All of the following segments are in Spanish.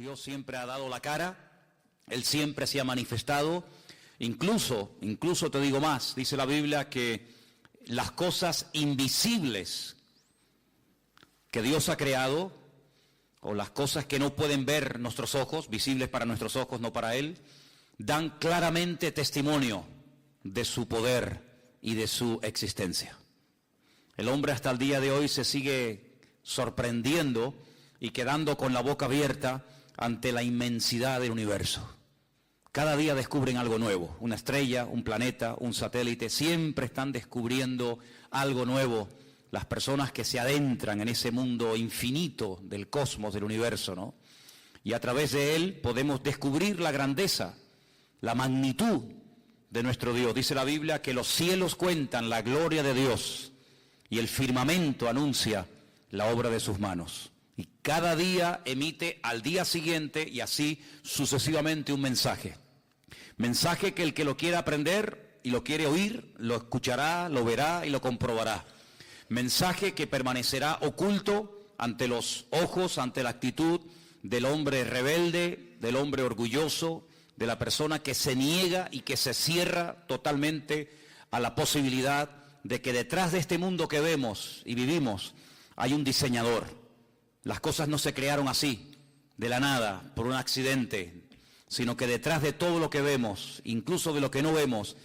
Dios siempre ha dado la cara, Él siempre se ha manifestado, incluso te digo más, dice la Biblia que las cosas invisibles que Dios ha creado, o las cosas que no pueden ver nuestros ojos, visibles para nuestros ojos, no para Él, dan claramente testimonio de su poder y de su existencia. El hombre hasta el día de hoy se sigue sorprendiendo y quedando con la boca abierta ante la inmensidad del universo. Cada día descubren algo nuevo, una estrella, un planeta, un satélite, siempre están descubriendo algo nuevo. Las personas que se adentran en ese mundo infinito del cosmos, del universo, ¿no? Y a través de él podemos descubrir la grandeza, la magnitud de nuestro Dios. Dice la Biblia que los cielos cuentan la gloria de Dios y el firmamento anuncia la obra de sus manos. Y cada día emite al día siguiente y así sucesivamente un mensaje. Mensaje que el que lo quiera aprender y lo quiere oír, lo escuchará, lo verá y lo comprobará. Mensaje que permanecerá oculto ante los ojos, ante la actitud del hombre rebelde, del hombre orgulloso, de la persona que se niega y que se cierra totalmente a la posibilidad de que detrás de este mundo que vemos y vivimos hay un diseñador. Las cosas no se crearon así, de la nada, por un accidente, sino que detrás de todo lo que vemos, incluso de lo que no vemos,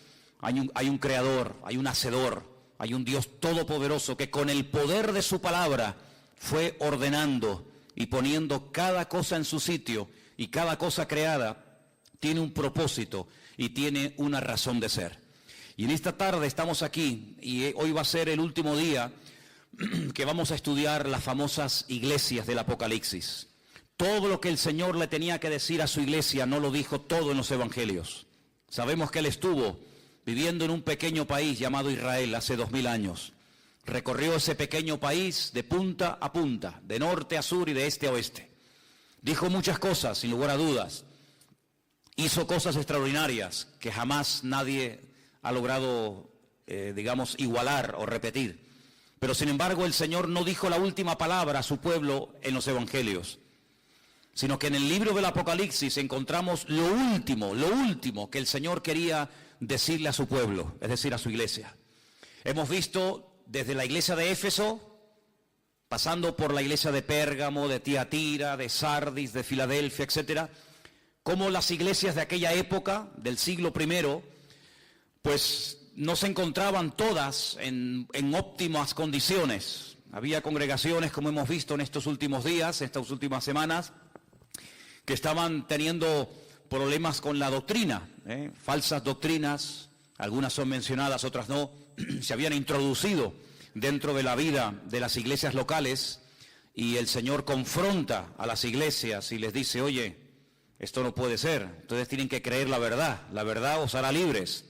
hay un creador, hay un hacedor, hay un Dios todopoderoso que con el poder de su palabra fue ordenando y poniendo cada cosa en su sitio, y cada cosa creada tiene un propósito y tiene una razón de ser. Y en esta tarde estamos aquí y hoy va a ser el último día que vamos a estudiar las famosas iglesias del Apocalipsis. Todo lo que el Señor le tenía que decir a su iglesia no lo dijo todo en los evangelios. Sabemos que Él estuvo viviendo en un pequeño país llamado Israel hace 2000 años. Recorrió ese pequeño país de punta a punta, de norte a sur y de este a oeste. Dijo muchas cosas, sin lugar a dudas. Hizo cosas extraordinarias que jamás nadie ha logrado, igualar o repetir. Pero sin embargo el Señor no dijo la última palabra a su pueblo en los evangelios, sino que en el libro del Apocalipsis encontramos lo último que el Señor quería decirle a su pueblo, es decir, a su iglesia. Hemos visto desde la iglesia de Éfeso, pasando por la iglesia de Pérgamo, de Tiatira, de Sardis, de Filadelfia, etcétera, cómo las iglesias de aquella época, del siglo I, pues no se encontraban todas en óptimas condiciones. Había congregaciones, como hemos visto en estos últimos días, estas últimas semanas, que estaban teniendo problemas con la doctrina, falsas doctrinas, algunas son mencionadas, otras no, se habían introducido dentro de la vida de las iglesias locales, y el Señor confronta a las iglesias y les dice: oye, esto no puede ser, ustedes tienen que creer la verdad os hará libres.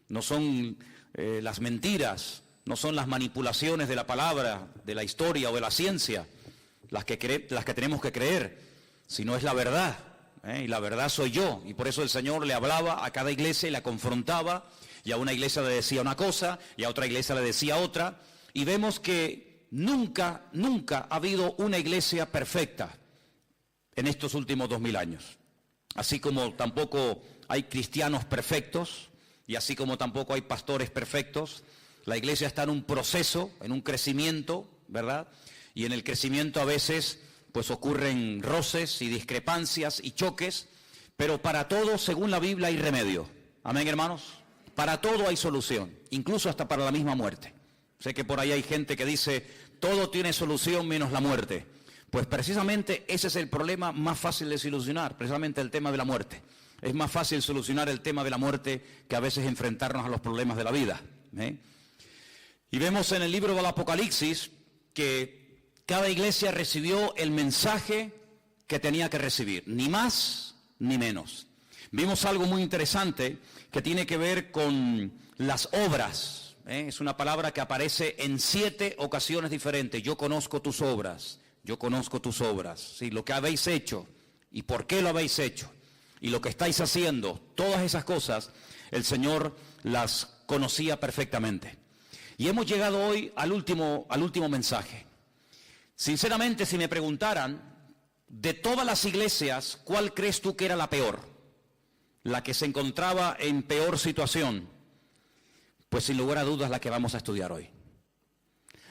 No son las mentiras, no son las manipulaciones de la palabra, de la historia o de la ciencia las que tenemos que creer, sino es la verdad, y la verdad soy yo. Y por eso el Señor le hablaba a cada iglesia y la confrontaba, y a una iglesia le decía una cosa y a otra iglesia le decía otra, y vemos que nunca ha habido una iglesia perfecta en estos últimos 2000 años. Así como tampoco hay cristianos perfectos, y así como tampoco hay pastores perfectos, la iglesia está en un proceso, en un crecimiento, ¿verdad? Y en el crecimiento a veces pues ocurren roces y discrepancias y choques, pero para todo, según la Biblia, hay remedio. Amén, hermanos. Para todo hay solución, incluso hasta para la misma muerte. Sé que por ahí hay gente que dice, todo tiene solución menos la muerte. Pues precisamente ese es el problema más fácil de solucionar, precisamente el tema de la muerte. Es más fácil solucionar el tema de la muerte que a veces enfrentarnos a los problemas de la vida. Y vemos en el libro del Apocalipsis que cada iglesia recibió el mensaje que tenía que recibir, ni más ni menos. Vimos algo muy interesante que tiene que ver con las obras. Es una palabra que aparece en 7 ocasiones diferentes. Yo conozco tus obras, yo conozco tus obras. Sí, lo que habéis hecho y por qué lo habéis hecho. Y lo que estáis haciendo, todas esas cosas, el Señor las conocía perfectamente. Y hemos llegado hoy al último mensaje. Sinceramente, si me preguntaran de todas las iglesias, ¿cuál crees tú que era la peor? La que se encontraba en peor situación. Pues sin lugar a dudas la que vamos a estudiar hoy.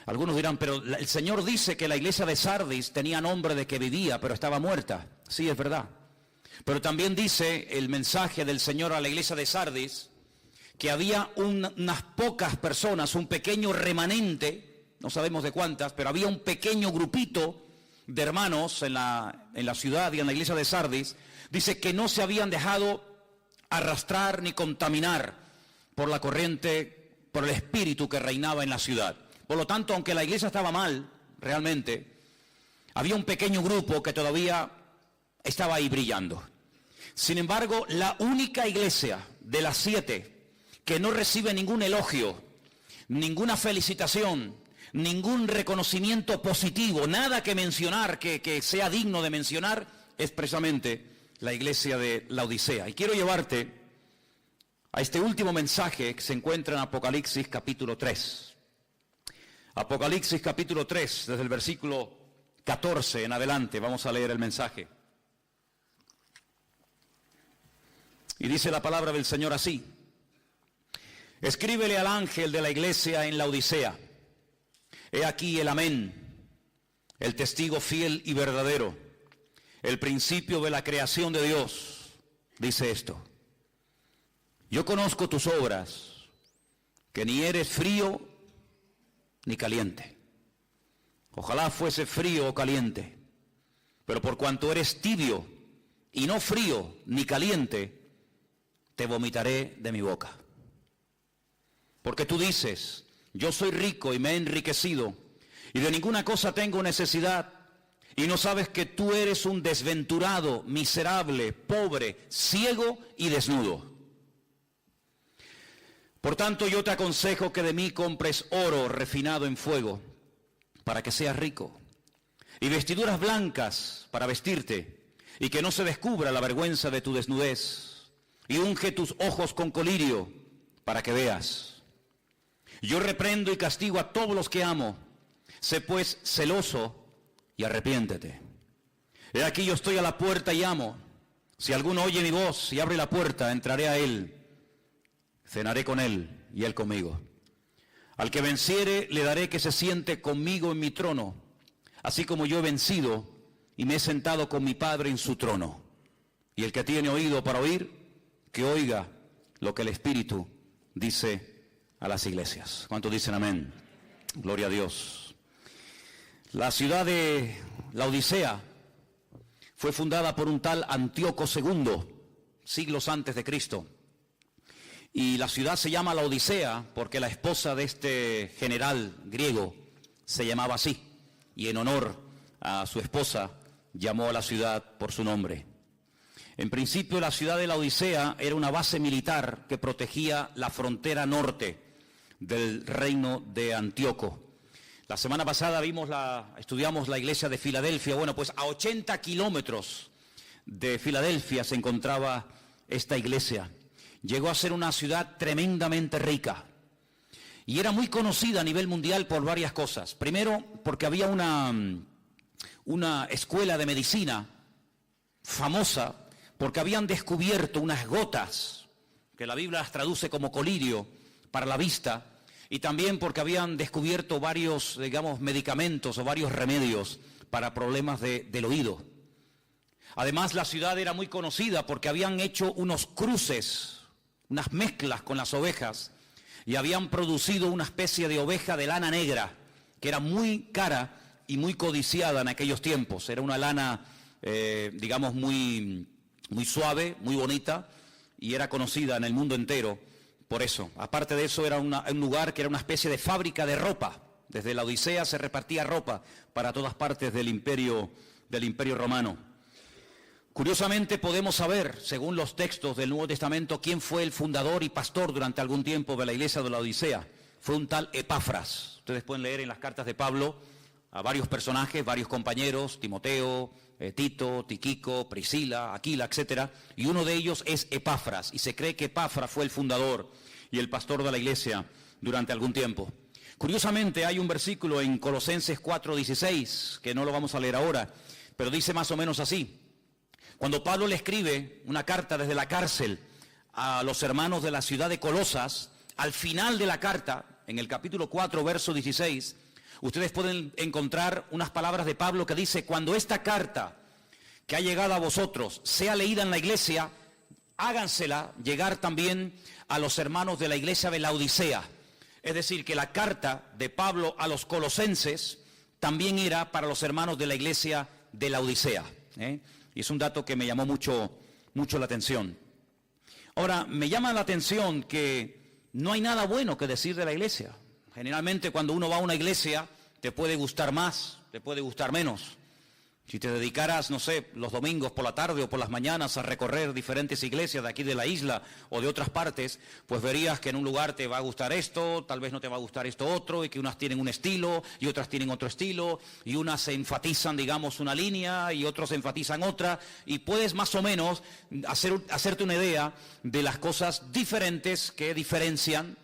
Algunos dirán, pero el Señor dice que la iglesia de Sardis tenía nombre de que vivía, pero estaba muerta. Sí, es verdad. Pero también dice el mensaje del Señor a la iglesia de Sardis que había unas pocas personas, un pequeño remanente, no sabemos de cuántas, pero había un pequeño grupito de hermanos en la ciudad y en la iglesia de Sardis. Dice que no se habían dejado arrastrar ni contaminar por la corriente, por el espíritu que reinaba en la ciudad. Por lo tanto, aunque la iglesia estaba mal, realmente, había un pequeño grupo que todavía estaba ahí brillando. Sin embargo, la única iglesia de las 7 que no recibe ningún elogio, ninguna felicitación, ningún reconocimiento positivo, nada que mencionar, que sea digno de mencionar, es precisamente la iglesia de Laodicea. Y quiero llevarte a este último mensaje que se encuentra en Apocalipsis capítulo 3. Apocalipsis capítulo 3, desde el versículo 14 en adelante, vamos a leer el mensaje. Y dice la palabra del Señor así: escríbele al ángel de la iglesia en Laodicea: he aquí el amén, el testigo fiel y verdadero, el principio de la creación de Dios, dice esto: yo conozco tus obras, que ni eres frío ni caliente. Ojalá fuese frío o caliente, pero por cuanto eres tibio y no frío ni caliente, te vomitaré de mi boca. Porque tú dices: yo soy rico y me he enriquecido, y de ninguna cosa tengo necesidad, y no sabes que tú eres un desventurado, miserable, pobre, ciego y desnudo. Por tanto, yo te aconsejo que de mí compres oro refinado en fuego, para que seas rico, y vestiduras blancas para vestirte, y que no se descubra la vergüenza de tu desnudez, y unge tus ojos con colirio, para que veas. Yo reprendo y castigo a todos los que amo. Sé pues celoso y arrepiéntete. He aquí yo estoy a la puerta y llamo. Si alguno oye mi voz y abre la puerta, entraré a él, cenaré con él y él conmigo. Al que venciere le daré que se siente conmigo en mi trono, así como yo he vencido y me he sentado con mi Padre en su trono. Y el que tiene oído para oír, que oiga lo que el Espíritu dice a las iglesias. ¿Cuántos dicen amén? Gloria a Dios. La ciudad de Laodicea fue fundada por un tal Antíoco II, siglos antes de Cristo. Y la ciudad se llama Laodicea porque la esposa de este general griego se llamaba así. Y en honor a su esposa llamó a la ciudad por su nombre. En principio, la ciudad de Laodicea era una base militar que protegía la frontera norte del reino de Antíoco. La semana pasada estudiamos la iglesia de Filadelfia. Bueno, pues a 80 kilómetros de Filadelfia se encontraba esta iglesia. Llegó a ser una ciudad tremendamente rica y era muy conocida a nivel mundial por varias cosas. Primero, porque había una escuela de medicina famosa, porque habían descubierto unas gotas, que la Biblia las traduce como colirio, para la vista, y también porque habían descubierto varios, medicamentos o varios remedios para problemas del oído. Además, la ciudad era muy conocida porque habían hecho unos cruces, unas mezclas con las ovejas, y habían producido una especie de oveja de lana negra, que era muy cara y muy codiciada en aquellos tiempos. Era una lana, muy suave, muy bonita, y era conocida en el mundo entero por eso. Aparte de eso, era un lugar que era una especie de fábrica de ropa. Desde la Odisea se repartía ropa para todas partes del imperio romano. Curiosamente podemos saber, según los textos del Nuevo Testamento, quién fue el fundador y pastor durante algún tiempo de la iglesia de la Odisea. Fue un tal Epafras. Ustedes pueden leer en las cartas de Pablo a varios personajes, varios compañeros: Timoteo, Tito, Tiquico, Priscila, Aquila, etc. Y uno de ellos es Epafras, y se cree que Epafras fue el fundador y el pastor de la iglesia durante algún tiempo. Curiosamente hay un versículo en Colosenses 4:16, que no lo vamos a leer ahora, pero dice más o menos así. Cuando Pablo le escribe una carta desde la cárcel a los hermanos de la ciudad de Colosas, al final de la carta, en el capítulo 4, verso 16, ustedes pueden encontrar unas palabras de Pablo que dice: cuando esta carta que ha llegado a vosotros sea leída en la iglesia, hágansela llegar también a los hermanos de la iglesia de Laodicea. Es decir, que la carta de Pablo a los colosenses también era para los hermanos de la iglesia de Laodicea. Y es un dato que me llamó mucho la atención. Ahora, me llama la atención que no hay nada bueno que decir de la iglesia. Generalmente cuando uno va a una iglesia, te puede gustar más, te puede gustar menos. Si te dedicaras, no sé, los domingos por la tarde o por las mañanas a recorrer diferentes iglesias de aquí de la isla o de otras partes, pues verías que en un lugar te va a gustar esto, tal vez no te va a gustar esto otro, y que unas tienen un estilo y otras tienen otro estilo, y unas se enfatizan, digamos, una línea y otros enfatizan otra, y puedes más o menos hacerte una idea de las cosas diferentes que diferencian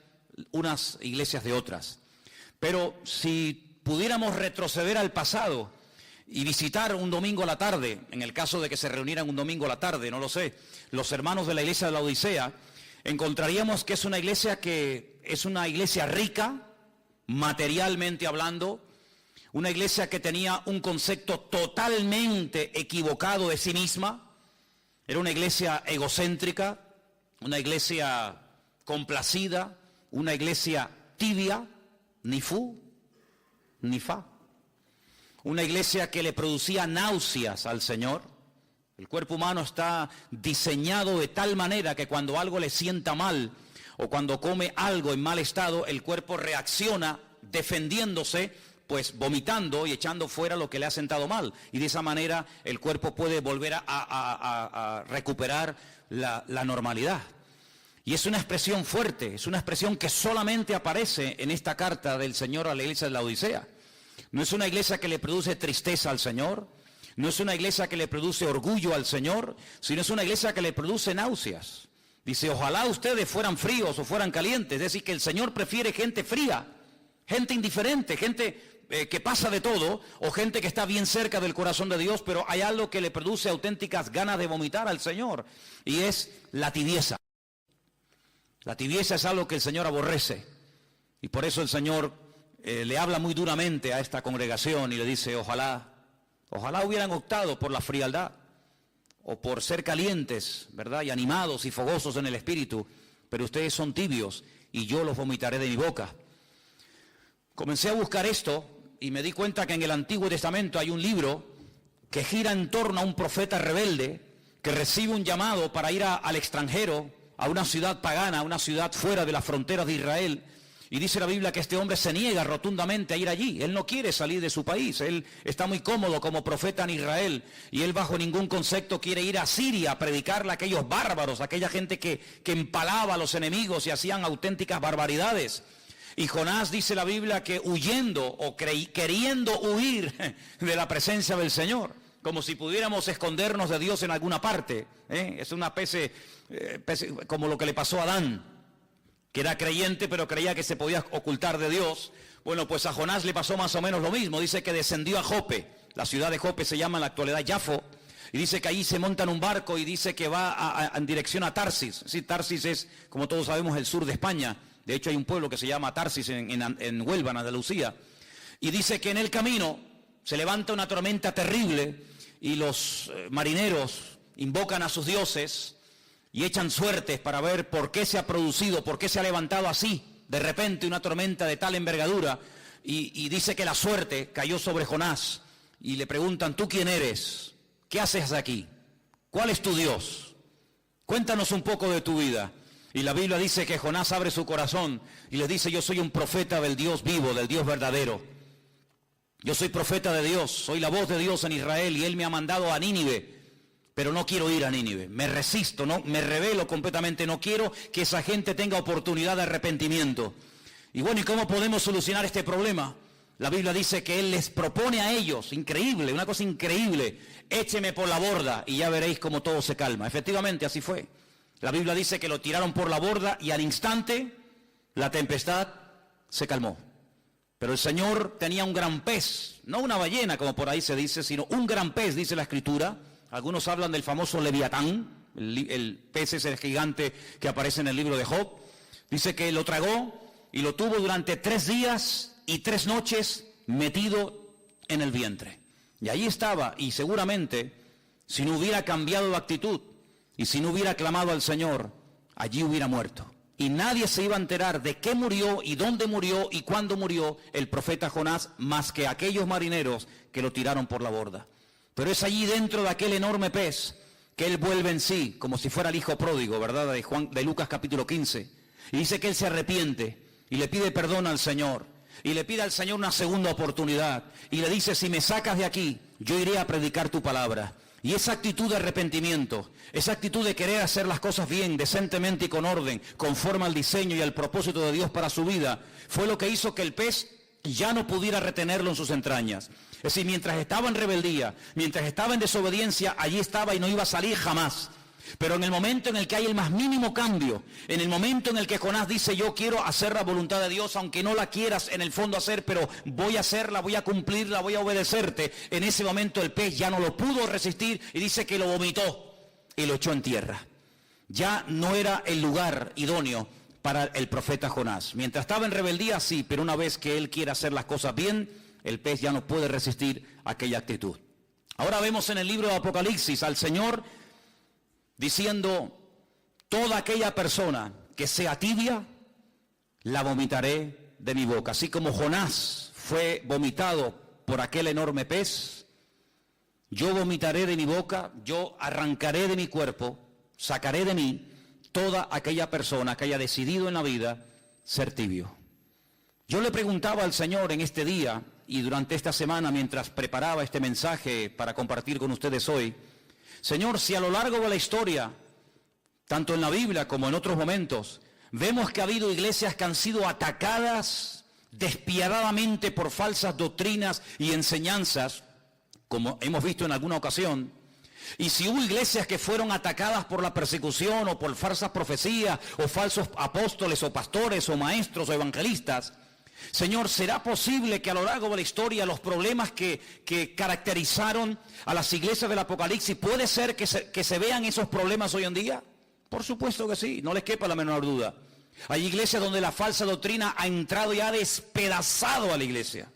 unas iglesias de otras. Pero si pudiéramos retroceder al pasado y visitar un domingo a la tarde, en el caso de que se reunieran un domingo a la tarde, no lo sé, los hermanos de la iglesia de la Odisea, encontraríamos que es una iglesia rica, materialmente hablando, una iglesia que tenía un concepto totalmente equivocado de sí misma, era una iglesia egocéntrica, una iglesia complacida, una iglesia tibia, ni fu, ni fa. Una iglesia que le producía náuseas al Señor. El cuerpo humano está diseñado de tal manera que cuando algo le sienta mal o cuando come algo en mal estado, el cuerpo reacciona defendiéndose, pues vomitando y echando fuera lo que le ha sentado mal. Y de esa manera el cuerpo puede volver a recuperar la normalidad. Y es una expresión fuerte, es una expresión que solamente aparece en esta carta del Señor a la iglesia de la Odisea. No es una iglesia que le produce tristeza al Señor, no es una iglesia que le produce orgullo al Señor, sino es una iglesia que le produce náuseas. Dice, ojalá ustedes fueran fríos o fueran calientes, es decir, que el Señor prefiere gente fría, gente indiferente, gente que pasa de todo, o gente que está bien cerca del corazón de Dios, pero hay algo que le produce auténticas ganas de vomitar al Señor, y es la tibieza. La tibieza es algo que el Señor aborrece, y por eso el Señor le habla muy duramente a esta congregación y le dice, ojalá hubieran optado por la frialdad o por ser calientes, ¿verdad? Y animados y fogosos en el espíritu, pero ustedes son tibios y yo los vomitaré de mi boca. Comencé a buscar esto y me di cuenta que en el Antiguo Testamento hay un libro que gira en torno a un profeta rebelde que recibe un llamado para ir al extranjero, a una ciudad pagana, a una ciudad fuera de las fronteras de Israel. Y dice la Biblia que este hombre se niega rotundamente a ir allí. Él no quiere salir de su país. Él está muy cómodo como profeta en Israel. Y él bajo ningún concepto quiere ir a Siria a predicarle a aquellos bárbaros, a aquella gente que empalaba a los enemigos y hacían auténticas barbaridades. Y Jonás, dice la Biblia, que huyendo o queriendo huir de la presencia del Señor, como si pudiéramos escondernos de Dios en alguna parte. Es una especie como lo que le pasó a Adán, que era creyente pero creía que se podía ocultar de Dios. Bueno, pues a Jonás le pasó más o menos lo mismo. Dice que descendió a Jope, la ciudad de Jope se llama en la actualidad Yafo, y dice que allí se monta en un barco y dice que va en dirección a Tarsis. Sí, Tarsis es, como todos sabemos, el sur de España. De hecho hay un pueblo que se llama Tarsis en Huelva, en Andalucía. Y dice que en el camino se levanta una tormenta terrible y los marineros invocan a sus dioses y echan suertes para ver por qué se ha producido, por qué se ha levantado así de repente una tormenta de tal envergadura, y dice que la suerte cayó sobre Jonás y le preguntan, ¿tú quién eres? ¿Qué haces aquí? ¿Cuál es tu Dios? Cuéntanos un poco de tu vida. Y la Biblia dice que Jonás abre su corazón y les dice, yo soy un profeta del Dios vivo, del Dios verdadero. Yo soy profeta de Dios, soy la voz de Dios en Israel y Él me ha mandado a Nínive. Pero no quiero ir a Nínive, me resisto, no, me rebelo completamente, no quiero que esa gente tenga oportunidad de arrepentimiento. Y bueno, ¿y cómo podemos solucionar este problema? La Biblia dice que Él les propone a ellos, increíble, una cosa increíble, écheme por la borda y ya veréis cómo todo se calma. Efectivamente, así fue. La Biblia dice que lo tiraron por la borda y al instante la tempestad se calmó. Pero el Señor tenía un gran pez, no una ballena como por ahí se dice, sino un gran pez, dice la Escritura. Algunos hablan del famoso Leviatán, el pez ese gigante que aparece en el libro de Job. Dice que lo tragó y lo tuvo durante 3 días y 3 noches metido en el vientre. Y ahí estaba, y seguramente, si no hubiera cambiado de actitud y si no hubiera clamado al Señor, allí hubiera muerto. Y nadie se iba a enterar de qué murió y dónde murió y cuándo murió el profeta Jonás, más que aquellos marineros que lo tiraron por la borda. Pero es allí dentro de aquel enorme pez que él vuelve en sí, como si fuera el hijo pródigo, ¿verdad? De Lucas capítulo 15. Y dice que él se arrepiente y le pide perdón al Señor. Y le pide al Señor una segunda oportunidad. Y le dice, si me sacas de aquí, yo iré a predicar tu palabra. Y esa actitud de arrepentimiento, esa actitud de querer hacer las cosas bien, decentemente y con orden, conforme al diseño y al propósito de Dios para su vida, fue lo que hizo que el pez ya no pudiera retenerlo en sus entrañas. Es decir, mientras estaba en rebeldía, mientras estaba en desobediencia, allí estaba y no iba a salir jamás. Pero en el momento en el que hay el más mínimo cambio, en el momento en el que Jonás dice, yo quiero hacer la voluntad de Dios, aunque no la quieras en el fondo hacer, pero voy a hacerla, voy a cumplirla, voy a obedecerte, en ese momento el pez ya no lo pudo resistir y dice que lo vomitó y lo echó en tierra. Ya no era el lugar idóneo para el profeta Jonás. Mientras estaba en rebeldía, sí, pero una vez que él quiere hacer las cosas bien, el pez ya no puede resistir aquella actitud. Ahora vemos en el libro de Apocalipsis al Señor diciendo, toda aquella persona que sea tibia, la vomitaré de mi boca. Así como Jonás fue vomitado por aquel enorme pez, yo vomitaré de mi boca, yo arrancaré de mi cuerpo, sacaré de mí toda aquella persona que haya decidido en la vida ser tibio. Yo le preguntaba al Señor en este día y durante esta semana mientras preparaba este mensaje para compartir con ustedes hoy, Señor, si a lo largo de la historia, tanto en la Biblia como en otros momentos, vemos que ha habido iglesias que han sido atacadas despiadadamente por falsas doctrinas y enseñanzas, como hemos visto en alguna ocasión, y si hubo iglesias que fueron atacadas por la persecución o por falsas profecías o falsos apóstoles o pastores o maestros o evangelistas, Señor, ¿será posible que a lo largo de la historia los problemas que caracterizaron a las iglesias del Apocalipsis, puede ser que se vean esos problemas hoy en día? Por supuesto que sí, no les quepa la menor duda. Hay iglesias donde la falsa doctrina ha entrado y ha despedazado a la iglesia.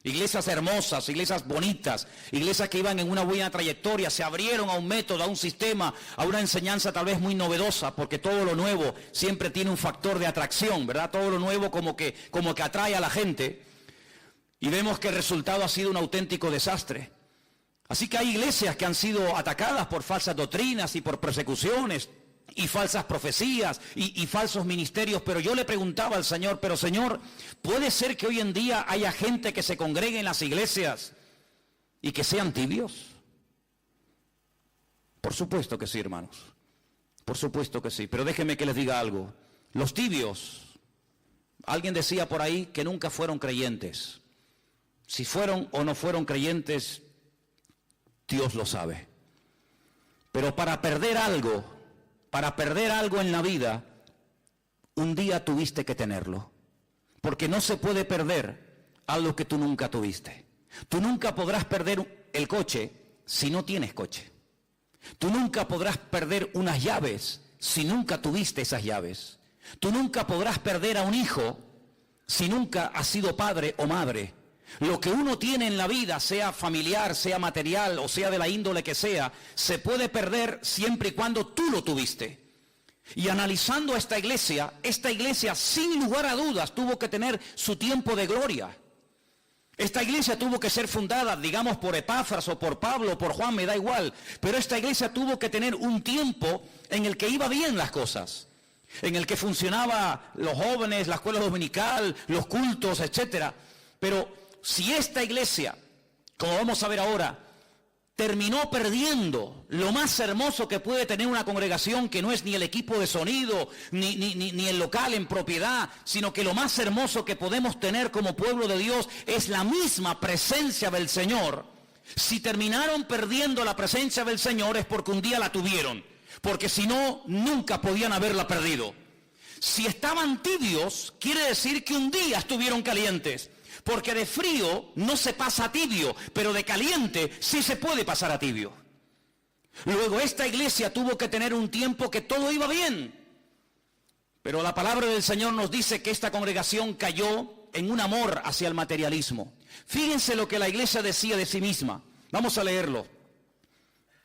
Iglesias hermosas, iglesias bonitas, iglesias que iban en una buena trayectoria, se abrieron a un método, a un sistema, a una enseñanza tal vez muy novedosa, porque todo lo nuevo siempre tiene un factor de atracción, ¿verdad? Todo lo nuevo como que atrae a la gente, y vemos que el resultado ha sido un auténtico desastre. Así que hay iglesias que han sido atacadas por falsas doctrinas y por persecuciones, y falsas profecías y falsos ministerios, pero yo le preguntaba al Señor, pero Señor, ¿puede ser que hoy en día haya gente que se congregue en las iglesias y que sean tibios? Por supuesto que sí, hermanos, por supuesto que sí, pero déjenme que les diga algo. Los tibios, alguien decía por ahí que nunca fueron creyentes. Si fueron o no fueron creyentes, Dios lo sabe. Pero para perder algo en la vida, un día tuviste que tenerlo. Porque no se puede perder algo que tú nunca tuviste. Tú nunca podrás perder el coche si no tienes coche. Tú nunca podrás perder unas llaves si nunca tuviste esas llaves. Tú nunca podrás perder a un hijo si nunca has sido padre o madre. Lo que uno tiene en la vida, sea familiar, sea material o sea de la índole que sea, se puede perder siempre y cuando tú lo tuviste. Y analizando esta iglesia sin lugar a dudas tuvo que tener su tiempo de gloria. Esta iglesia tuvo que ser fundada, digamos, por Epafras o por Pablo o por Juan, me da igual, pero esta iglesia tuvo que tener un tiempo en el que iba bien las cosas, en el que funcionaba los jóvenes, la escuela dominical, los cultos, etcétera. Pero si esta iglesia, como vamos a ver ahora, terminó perdiendo lo más hermoso que puede tener una congregación, que no es ni el equipo de sonido, ni el local en propiedad, sino que lo más hermoso que podemos tener como pueblo de Dios es la misma presencia del Señor. Si terminaron perdiendo la presencia del Señor es porque un día la tuvieron, porque si no, nunca podían haberla perdido. Si estaban tibios, quiere decir que un día estuvieron calientes. Porque de frío no se pasa a tibio, pero de caliente sí se puede pasar a tibio. Luego esta iglesia tuvo que tener un tiempo que todo iba bien. Pero la palabra del Señor nos dice que esta congregación cayó en un amor hacia el materialismo. Fíjense lo que la iglesia decía de sí misma. Vamos a leerlo.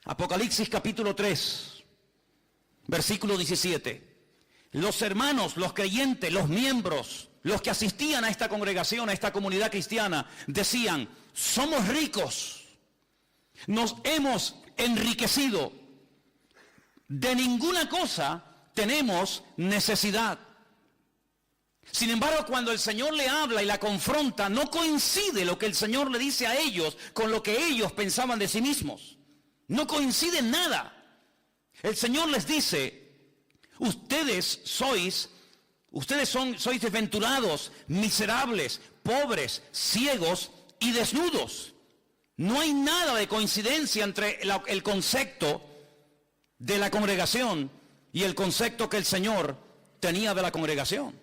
Apocalipsis capítulo 3, versículo 17. Los hermanos, los creyentes, los miembros, los que asistían a esta congregación, a esta comunidad cristiana, decían: somos ricos, nos hemos enriquecido, de ninguna cosa tenemos necesidad. Sin embargo, cuando el Señor le habla y la confronta, no coincide lo que el Señor le dice a ellos con lo que ellos pensaban de sí mismos. No coincide en nada. El Señor les dice: ustedes sois desventurados, miserables, pobres, ciegos y desnudos. No hay nada de coincidencia entre el concepto de la congregación y el concepto que el Señor tenía de la congregación.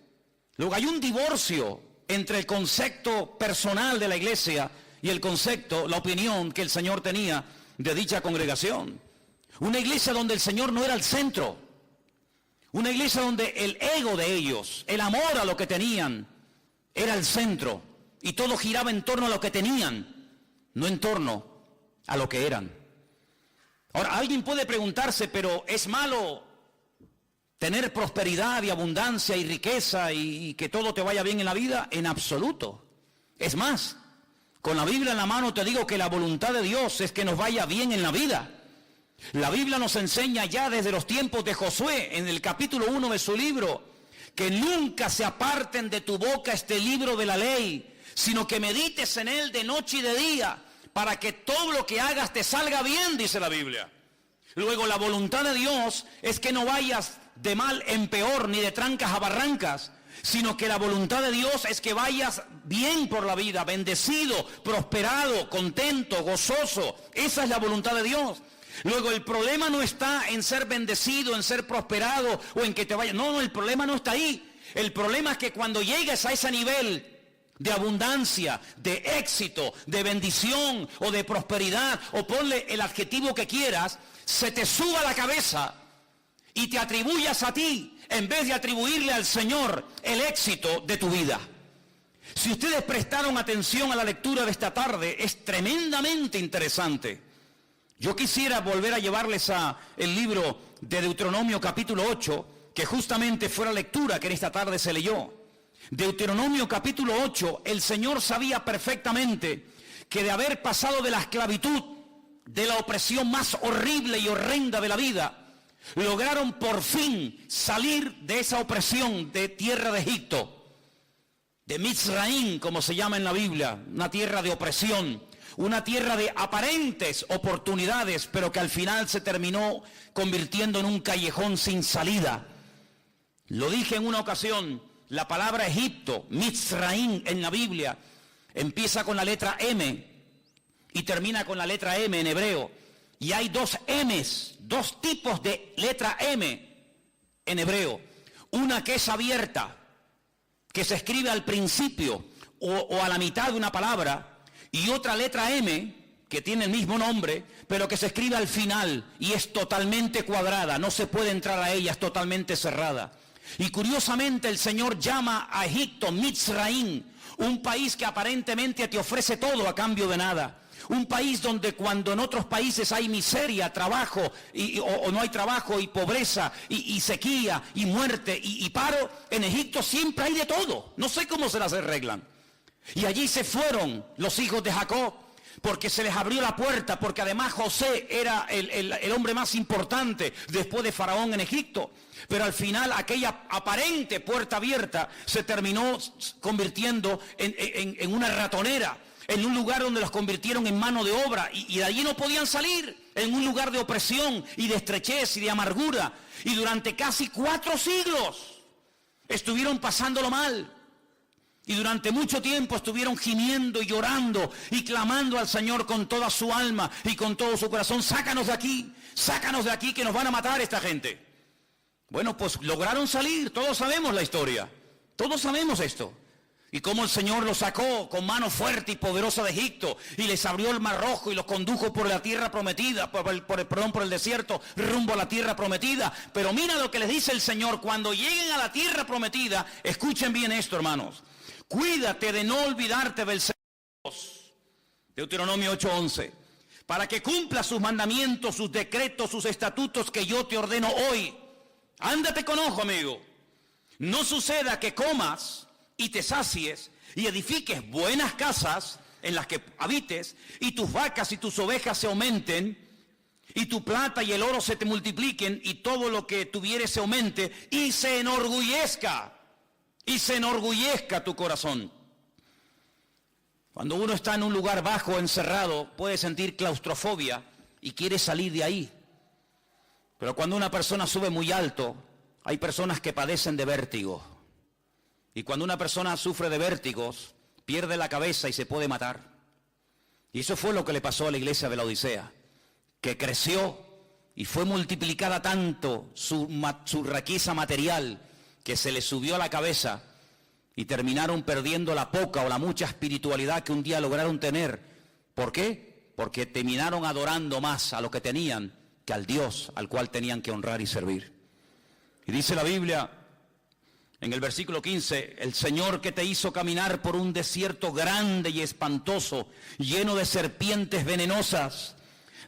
Luego hay un divorcio entre el concepto personal de la iglesia y el concepto, la opinión que el Señor tenía de dicha congregación. Una iglesia donde el Señor no era el centro. Una iglesia donde el ego de ellos, el amor a lo que tenían, era el centro. Y todo giraba en torno a lo que tenían, no en torno a lo que eran. Ahora, alguien puede preguntarse: ¿pero es malo tener prosperidad y abundancia y riqueza y que todo te vaya bien en la vida? En absoluto. Es más, con la Biblia en la mano te digo que la voluntad de Dios es que nos vaya bien en la vida. La Biblia nos enseña ya desde los tiempos de Josué, en el capítulo 1 de su libro, que nunca se aparten de tu boca este libro de la ley, sino que medites en él de noche y de día, para que todo lo que hagas te salga bien, dice la Biblia. Luego, la voluntad de Dios es que no vayas de mal en peor, ni de trancas a barrancas, sino que la voluntad de Dios es que vayas bien por la vida, bendecido, prosperado, contento, gozoso. Esa es la voluntad de Dios. Luego, el problema no está en ser bendecido, en ser prosperado o en que te vaya. No, el problema no está ahí. El problema es que cuando llegues a ese nivel de abundancia, de éxito, de bendición o de prosperidad, o ponle el adjetivo que quieras, se te suba la cabeza y te atribuyas a ti en vez de atribuirle al Señor el éxito de tu vida. Si ustedes prestaron atención a la lectura de esta tarde, es tremendamente interesante. Yo quisiera volver a llevarles a el libro de Deuteronomio capítulo 8, que justamente fue la lectura que en esta tarde se leyó. Deuteronomio capítulo 8, el Señor sabía perfectamente que de haber pasado de la esclavitud, de la opresión más horrible y horrenda de la vida, lograron por fin salir de esa opresión de tierra de Egipto, de Mizraim, como se llama en la Biblia, una tierra de opresión. Una tierra de aparentes oportunidades, pero que al final se terminó convirtiendo en un callejón sin salida. Lo dije en una ocasión, la palabra Egipto, Mizraim en la Biblia, empieza con la letra M y termina con la letra M en hebreo. Y hay dos M's, dos tipos de letra M en hebreo. Una que es abierta, que se escribe al principio o a la mitad de una palabra, y otra letra M, que tiene el mismo nombre, pero que se escribe al final y es totalmente cuadrada, no se puede entrar a ella, es totalmente cerrada. Y curiosamente el Señor llama a Egipto Mizraim, un país que aparentemente te ofrece todo a cambio de nada. Un país donde cuando en otros países hay miseria, trabajo, o no hay trabajo, y pobreza, y sequía, y muerte, y paro, en Egipto siempre hay de todo. No sé cómo se las arreglan. Y allí se fueron los hijos de Jacob, porque se les abrió la puerta, porque además José era el hombre más importante después de Faraón en Egipto. Pero al final aquella aparente puerta abierta se terminó convirtiendo en una ratonera, en un lugar donde los convirtieron en mano de obra, y de allí no podían salir, en un lugar de opresión y de estrechez y de amargura. Y durante casi 4 siglos estuvieron pasándolo mal. Y durante mucho tiempo estuvieron gimiendo y llorando y clamando al Señor con toda su alma y con todo su corazón: sácanos de aquí que nos van a matar esta gente. Bueno, pues lograron salir, todos sabemos la historia, todos sabemos esto. Y cómo el Señor los sacó con mano fuerte y poderosa de Egipto, y les abrió el mar rojo y los condujo por la tierra prometida, por el desierto, rumbo a la tierra prometida. Pero mira lo que les dice el Señor: cuando lleguen a la tierra prometida, escuchen bien esto, hermanos, cuídate de no olvidarte del Señor. Deuteronomio 8:11, para que cumpla sus mandamientos, sus decretos, sus estatutos que yo te ordeno hoy. Ándate con ojo, amigo. No suceda que comas y te sacies y edifiques buenas casas en las que habites, y tus vacas y tus ovejas se aumenten, y tu plata y el oro se te multipliquen, y todo lo que tuvieres se aumente, y se enorgullezca tu corazón. Cuando uno está en un lugar bajo, encerrado, puede sentir claustrofobia y quiere salir de ahí. Pero cuando una persona sube muy alto, hay personas que padecen de vértigo. Y cuando una persona sufre de vértigos, pierde la cabeza y se puede matar. Y eso fue lo que le pasó a la iglesia de la Odisea, que creció y fue multiplicada tanto su riqueza material, que se le subió a la cabeza y terminaron perdiendo la poca o la mucha espiritualidad que un día lograron tener. ¿Por qué? Porque terminaron adorando más a lo que tenían que al Dios al cual tenían que honrar y servir. Y dice la Biblia en el versículo 15, el Señor que te hizo caminar por un desierto grande y espantoso, lleno de serpientes venenosas,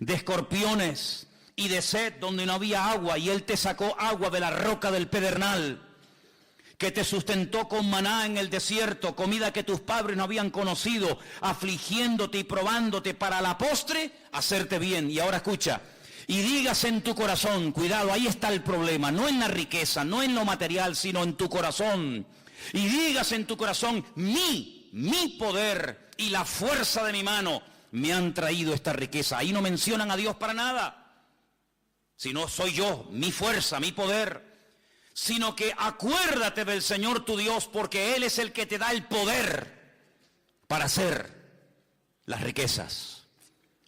de escorpiones y de sed donde no había agua, y Él te sacó agua de la roca del pedernal, que te sustentó con maná en el desierto, comida que tus padres no habían conocido, afligiéndote y probándote para la postre hacerte bien. Y ahora escucha: y digas en tu corazón, cuidado, ahí está el problema, no en la riqueza, no en lo material, sino en tu corazón. Y digas en tu corazón, mi poder y la fuerza de mi mano me han traído esta riqueza. Ahí no mencionan a Dios para nada, sino soy yo, mi fuerza, mi poder. Sino que acuérdate del Señor tu Dios, porque Él es el que te da el poder para hacer las riquezas,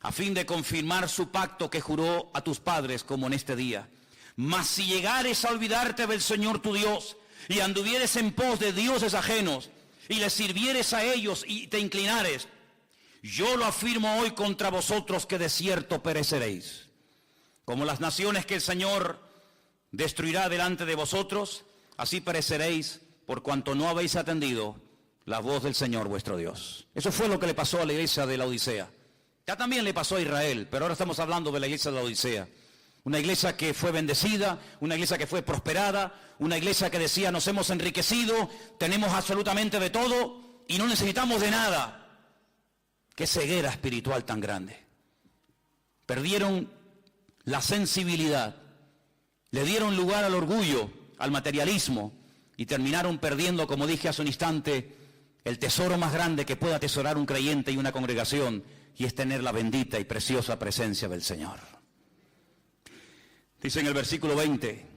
a fin de confirmar su pacto que juró a tus padres, como en este día. Mas si llegares a olvidarte del Señor tu Dios, y anduvieres en pos de dioses ajenos, y les sirvieres a ellos y te inclinares, yo lo afirmo hoy contra vosotros, que de cierto pereceréis. Como las naciones que el Señor destruirá delante de vosotros, así pereceréis, por cuanto no habéis atendido la voz del Señor vuestro Dios. Eso fue lo que le pasó a la iglesia de la Odisea. Ya también le pasó a Israel, pero ahora estamos hablando de la iglesia de la Odisea. Una iglesia que fue bendecida, una iglesia que fue prosperada, una iglesia que decía: nos hemos enriquecido, tenemos absolutamente de todo y no necesitamos de nada. Qué ceguera espiritual tan grande. Perdieron la sensibilidad, le dieron lugar al orgullo, al materialismo, y terminaron perdiendo, como dije hace un instante, el tesoro más grande que pueda atesorar un creyente y una congregación, y es tener la bendita y preciosa presencia del Señor. Dice en el versículo 20,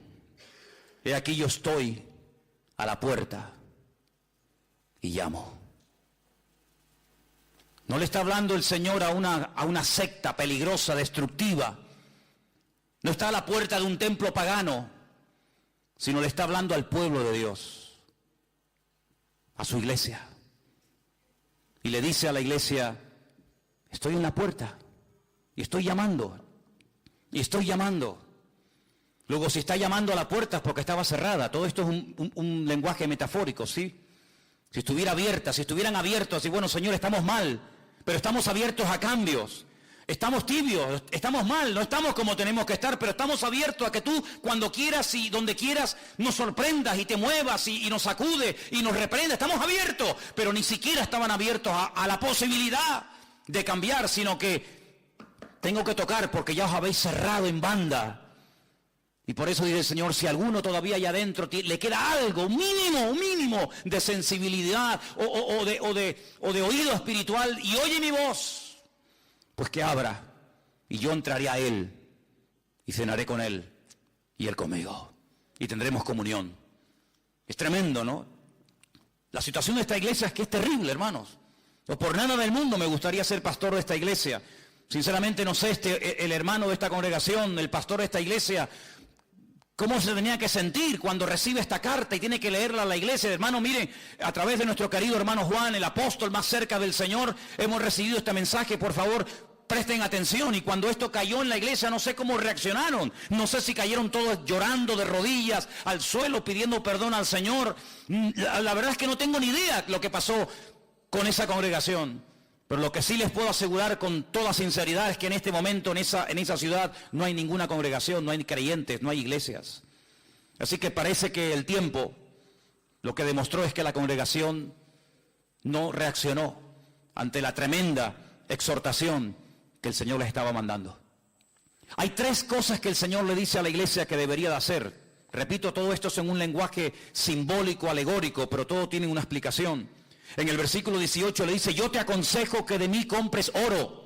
he aquí yo estoy a la puerta y llamo. No le está hablando el Señor a una secta peligrosa, destructiva. No está a la puerta de un templo pagano, sino le está hablando al pueblo de Dios, a su iglesia. Y le dice a la iglesia: estoy en la puerta y estoy llamando, y estoy llamando. Luego, si está llamando a la puerta es porque estaba cerrada. Todo esto es un lenguaje metafórico, ¿sí? Si estuviera abierta, si estuvieran abiertos, y bueno, Señor, estamos mal, pero estamos abiertos a cambios. Estamos tibios, estamos mal, no estamos como tenemos que estar, pero estamos abiertos a que tú, cuando quieras y donde quieras, nos sorprendas y te muevas y nos sacude y nos reprenda. Estamos abiertos, pero ni siquiera estaban abiertos a la posibilidad de cambiar, sino que tengo que tocar porque ya os habéis cerrado en banda. Y por eso dice el Señor: si alguno todavía allá adentro le queda algo, un mínimo de sensibilidad o de oído espiritual, y oye mi voz, pues que abra, y yo entraré a él y cenaré con él y él conmigo, y tendremos comunión. Es tremendo, ¿no? La situación de esta iglesia es que es terrible, hermanos. No por nada del mundo me gustaría ser pastor de esta iglesia. Sinceramente no sé, el hermano de esta congregación, el pastor de esta iglesia, ¿Cómo se tenía que sentir cuando recibe esta carta y tiene que leerla a la iglesia? Hermano, miren, a través de nuestro querido hermano Juan, el apóstol más cerca del Señor, hemos recibido este mensaje. Por favor, presten atención. Y cuando esto cayó en la iglesia, no sé cómo reaccionaron. No sé si cayeron todos llorando de rodillas al suelo, pidiendo perdón al Señor. La verdad es que no tengo ni idea lo que pasó con esa congregación. Pero lo que sí les puedo asegurar con toda sinceridad es que en este momento en esa ciudad no hay ninguna congregación, no hay creyentes, no hay iglesias. Así que parece que el tiempo lo que demostró es que la congregación no reaccionó ante la tremenda exhortación que el Señor les estaba mandando. Hay 3 cosas que el Señor le dice a la iglesia que debería de hacer. Repito, todo esto es en un lenguaje simbólico, alegórico, pero todo tiene una explicación. En el versículo 18 le dice: yo te aconsejo que de mí compres oro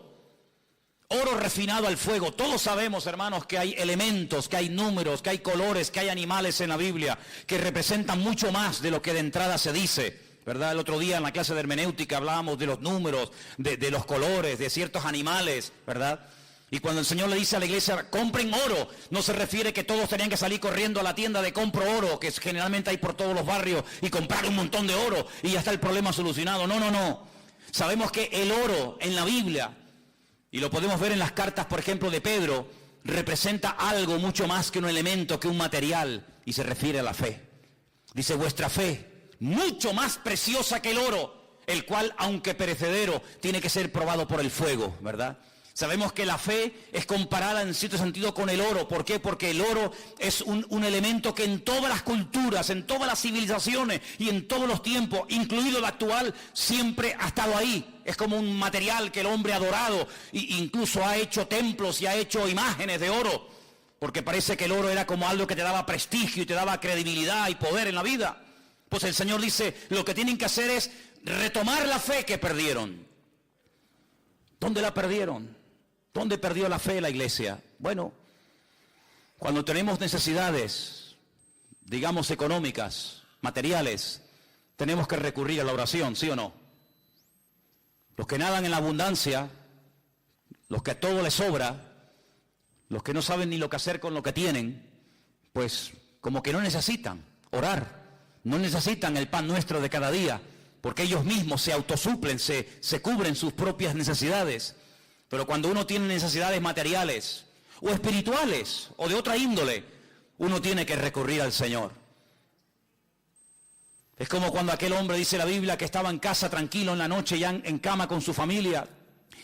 refinado al fuego. Todos sabemos, hermanos, que hay elementos, que hay números, que hay colores, que hay animales en la Biblia que representan mucho más de lo que de entrada se dice, ¿verdad? El otro día en la clase de hermenéutica hablábamos de los números, de los colores, de ciertos animales, ¿verdad? Y cuando el Señor le dice a la iglesia, compren oro, no se refiere que todos tenían que salir corriendo a la tienda de compro oro, que generalmente hay por todos los barrios, y comprar un montón de oro y ya está el problema solucionado. No. Sabemos que el oro en la Biblia, y lo podemos ver en las cartas, por ejemplo, de Pedro, representa algo mucho más que un elemento, que un material, y se refiere a la fe. Dice: vuestra fe, mucho más preciosa que el oro, el cual, aunque perecedero, tiene que ser probado por el fuego, ¿verdad? Sabemos que la fe es comparada en cierto sentido con el oro. ¿Por qué? Porque el oro es un elemento que en todas las culturas, en todas las civilizaciones y en todos los tiempos, incluido el actual, siempre ha estado ahí. Es como un material que el hombre ha adorado e incluso ha hecho templos y ha hecho imágenes de oro, porque parece que el oro era como algo que te daba prestigio y te daba credibilidad y poder en la vida. Pues el Señor dice, lo que tienen que hacer es retomar la fe que perdieron. ¿Dónde la perdieron? ¿Dónde perdió la fe la iglesia? Bueno, cuando tenemos necesidades, digamos económicas, materiales, tenemos que recurrir a la oración, ¿sí o no? Los que nadan en la abundancia, los que a todo les sobra, los que no saben ni lo que hacer con lo que tienen, pues como que no necesitan orar, no necesitan el pan nuestro de cada día, porque ellos mismos se autosuplen, se cubren sus propias necesidades. Pero cuando uno tiene necesidades materiales o espirituales o de otra índole, uno tiene que recurrir al Señor. Es como cuando aquel hombre, dice la Biblia, que estaba en casa tranquilo en la noche, ya en cama con su familia,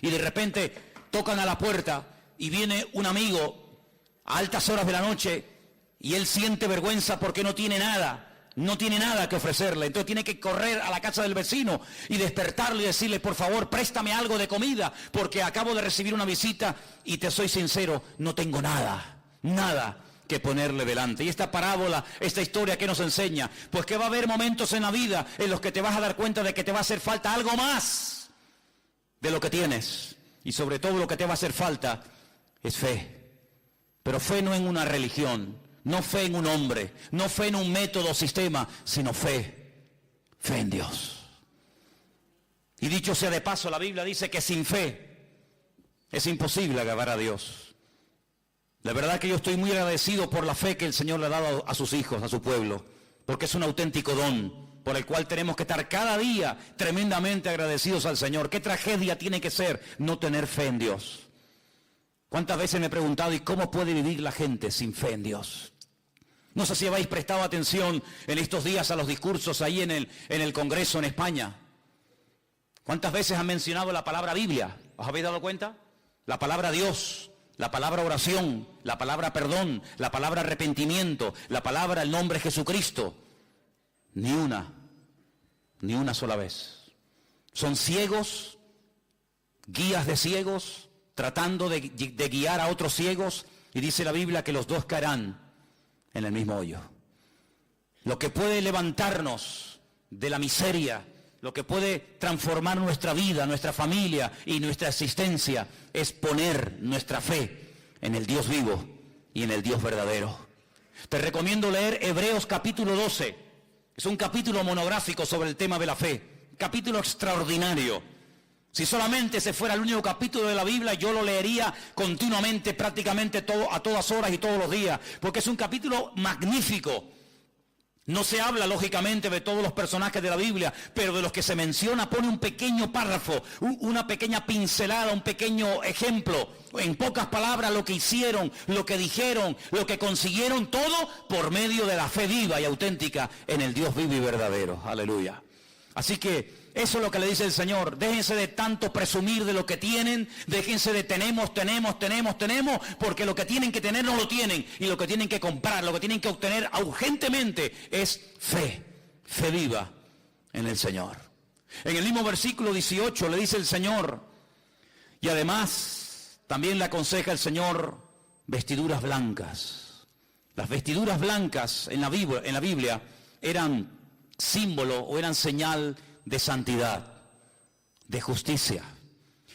y de repente tocan a la puerta y viene un amigo a altas horas de la noche y él siente vergüenza porque no tiene nada que ofrecerle. Entonces tiene que correr a la casa del vecino y despertarle y decirle, por favor, préstame algo de comida, porque acabo de recibir una visita y te soy sincero, no tengo nada que ponerle delante. Y esta parábola, esta historia, ¿qué nos enseña? Pues que va a haber momentos en la vida en los que te vas a dar cuenta de que te va a hacer falta algo más de lo que tienes. Y sobre todo lo que te va a hacer falta es fe. Pero fe no en una religión, no fe en un hombre, no fe en un método o sistema, sino fe en Dios. Y dicho sea de paso, la Biblia dice que sin fe es imposible agradar a Dios. La verdad que yo estoy muy agradecido por la fe que el Señor le ha dado a sus hijos, a su pueblo, porque es un auténtico don por el cual tenemos que estar cada día tremendamente agradecidos al Señor. ¿Qué tragedia tiene que ser no tener fe en Dios? ¿Cuántas veces me he preguntado, ¿y cómo puede vivir la gente sin fe en Dios? No sé si habéis prestado atención en estos días a los discursos ahí en el Congreso en España. ¿Cuántas veces han mencionado la palabra Biblia? ¿Os habéis dado cuenta? La palabra Dios, la palabra oración, la palabra perdón, la palabra arrepentimiento, la palabra el nombre Jesucristo. Ni una sola vez. Son ciegos, guías de ciegos, tratando de guiar a otros ciegos, y dice la Biblia que los dos caerán en el mismo hoyo. Lo que puede levantarnos de la miseria, lo que puede transformar nuestra vida, nuestra familia y nuestra existencia, es poner nuestra fe en el Dios vivo y en el Dios verdadero. Te recomiendo leer Hebreos capítulo 12. Es un capítulo monográfico sobre el tema de la fe. Capítulo extraordinario. Si solamente ese fuera el único capítulo de la Biblia, yo lo leería continuamente, prácticamente a todas horas y todos los días, porque es un capítulo magnífico. No se habla, lógicamente, de todos los personajes de la Biblia, pero de los que se menciona pone un pequeño párrafo, una pequeña pincelada, un pequeño ejemplo. En pocas palabras, lo que hicieron, lo que dijeron, lo que consiguieron, todo por medio de la fe viva y auténtica en el Dios vivo y verdadero. Aleluya. Así que eso es lo que le dice el Señor. Déjense de tanto presumir de lo que tienen. Déjense de tenemos, porque lo que tienen que tener no lo tienen. Y lo que tienen que comprar, lo que tienen que obtener urgentemente es fe. Fe viva en el Señor. En el mismo versículo 18 le dice el Señor. Y además también le aconseja el Señor vestiduras blancas. Las vestiduras blancas en la Biblia eran símbolo o eran señal de santidad, de justicia.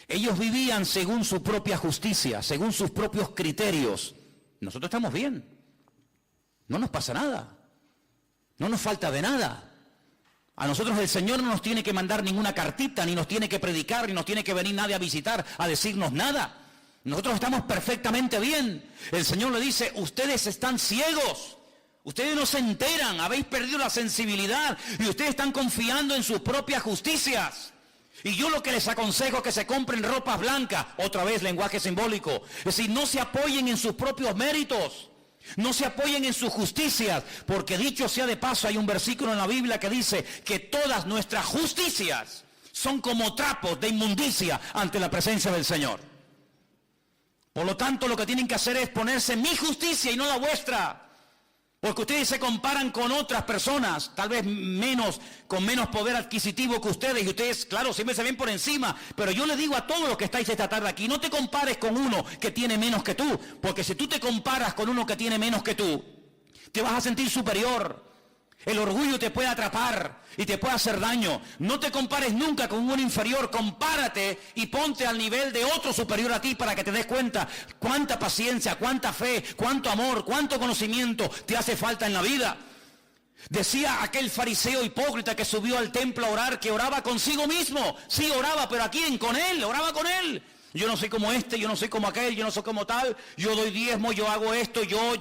Ellos vivían según su propia justicia, según sus propios criterios. Nosotros estamos bien, no nos pasa nada, no nos falta de nada. A nosotros el Señor no nos tiene que mandar ninguna cartita, ni nos tiene que predicar, ni nos tiene que venir nadie a visitar, a decirnos nada. Nosotros estamos perfectamente bien. El Señor le dice, ustedes están ciegos. Ustedes no se enteran, habéis perdido la sensibilidad y ustedes están confiando en sus propias justicias. Y yo lo que les aconsejo es que se compren ropas blancas, otra vez lenguaje simbólico. Es decir, no se apoyen en sus propios méritos, no se apoyen en sus justicias, porque dicho sea de paso, hay un versículo en la Biblia que dice que todas nuestras justicias son como trapos de inmundicia ante la presencia del Señor. Por lo tanto, lo que tienen que hacer es ponerse mi justicia y no la vuestra. Porque ustedes se comparan con otras personas, tal vez con menos poder adquisitivo que ustedes, y ustedes, claro, siempre se ven por encima, pero yo les digo a todos los que estáis esta tarde aquí, no te compares con uno que tiene menos que tú, porque si tú te comparas con uno que tiene menos que tú, te vas a sentir superior. El orgullo te puede atrapar y te puede hacer daño. No te compares nunca con un inferior, compárate y ponte al nivel de otro superior a ti para que te des cuenta cuánta paciencia, cuánta fe, cuánto amor, cuánto conocimiento te hace falta en la vida. Decía aquel fariseo hipócrita que subió al templo a orar, que oraba consigo mismo. Sí, oraba, pero ¿a quién? Con él, oraba con él. Yo no soy como este, yo no soy como aquel, yo no soy como tal, yo doy diezmo, yo hago esto, yo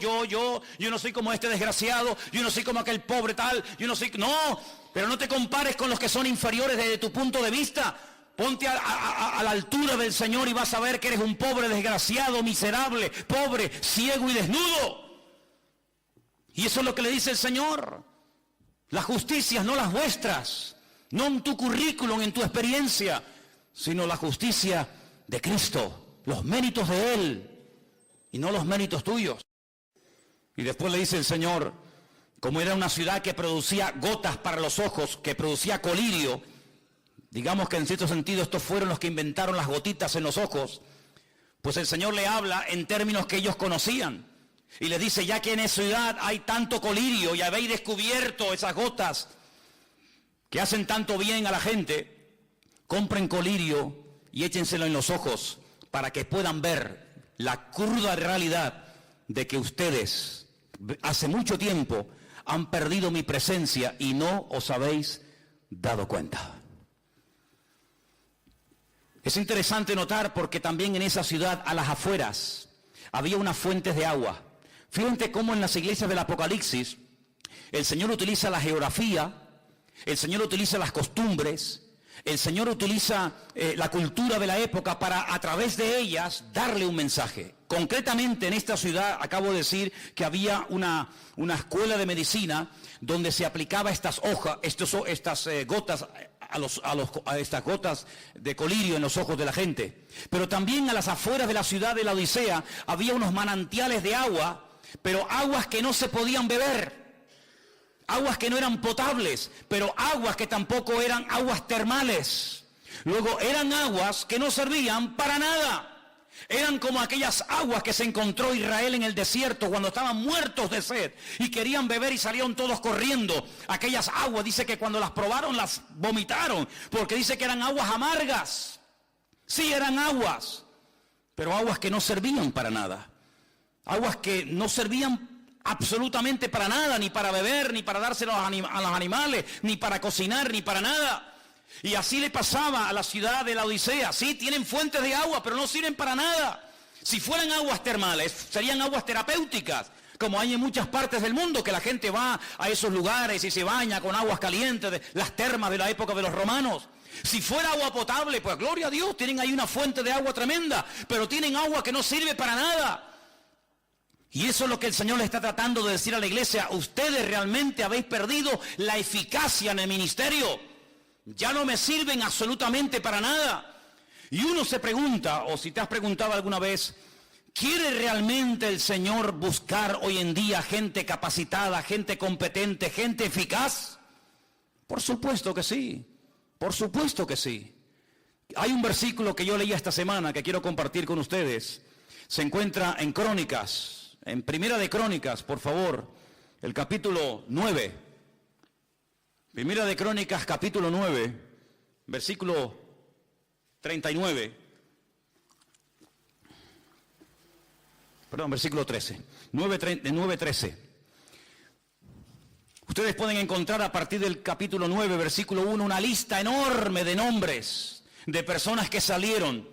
no soy como este desgraciado, yo no soy como aquel pobre tal, yo no soy... No, pero no te compares con los que son inferiores desde tu punto de vista. Ponte a la altura del Señor y vas a ver que eres un pobre desgraciado, miserable, pobre, ciego y desnudo. Y eso es lo que le dice el Señor. Las justicias, no las vuestras, no en tu currículum, en tu experiencia, sino la justicia de Cristo, los méritos de Él y no los méritos tuyos. Y después le dice el Señor, como era una ciudad que producía gotas para los ojos, que producía colirio, digamos que en cierto sentido estos fueron los que inventaron las gotitas en los ojos, pues el Señor le habla en términos que ellos conocían y les dice, ya que en esa ciudad hay tanto colirio y habéis descubierto esas gotas que hacen tanto bien a la gente, compren colirio y échenselo en los ojos para que puedan ver la cruda realidad de que ustedes hace mucho tiempo han perdido mi presencia y no os habéis dado cuenta. Es interesante notar porque también en esa ciudad, a las afueras, había unas fuentes de agua. Fíjense cómo en las iglesias del Apocalipsis el Señor utiliza la geografía, el Señor utiliza las costumbres, el Señor utiliza la cultura de la época para a través de ellas darle un mensaje. Concretamente en esta ciudad acabo de decir que había una escuela de medicina donde se aplicaba estas gotas estas gotas de colirio en los ojos de la gente. Pero también a las afueras de la ciudad de la Odisea había unos manantiales de agua, pero aguas que no se podían beber. Aguas que no eran potables, pero aguas que tampoco eran aguas termales. Luego eran aguas que no servían para nada. Eran como aquellas aguas que se encontró Israel en el desierto cuando estaban muertos de sed y querían beber y salieron todos corriendo. Aquellas aguas, dice que cuando las probaron las vomitaron, porque dice que eran aguas amargas. Sí, eran aguas, pero aguas que no servían para nada. Aguas que no servían absolutamente para nada, ni para beber, ni para dárselo a los animales, ni para cocinar, ni para nada. Y así le pasaba a la ciudad de la Odisea. Sí, tienen fuentes de agua, pero no sirven para nada. Si fueran aguas termales, serían aguas terapéuticas, como hay en muchas partes del mundo, que la gente va a esos lugares y se baña con aguas calientes, de las termas de la época de los romanos. Si fuera agua potable, pues gloria a Dios, tienen ahí una fuente de agua tremenda, pero tienen agua que no sirve para nada. Y eso es lo que el Señor le está tratando de decir a la iglesia. Ustedes realmente habéis perdido la eficacia en el ministerio. Ya no me sirven absolutamente para nada. Y uno se pregunta, o si te has preguntado alguna vez, ¿quiere realmente el Señor buscar hoy en día gente capacitada, gente competente, gente eficaz? Por supuesto que sí, por supuesto que sí. Hay un versículo que yo leí esta semana que quiero compartir con ustedes. Se encuentra en Crónicas, en Primera de Crónicas, por favor, el capítulo 9. Primera de Crónicas, capítulo 9, versículo 39. Perdón, versículo 13. 9:13. Ustedes pueden encontrar a partir del capítulo 9, versículo 1, una lista enorme de nombres de personas que salieron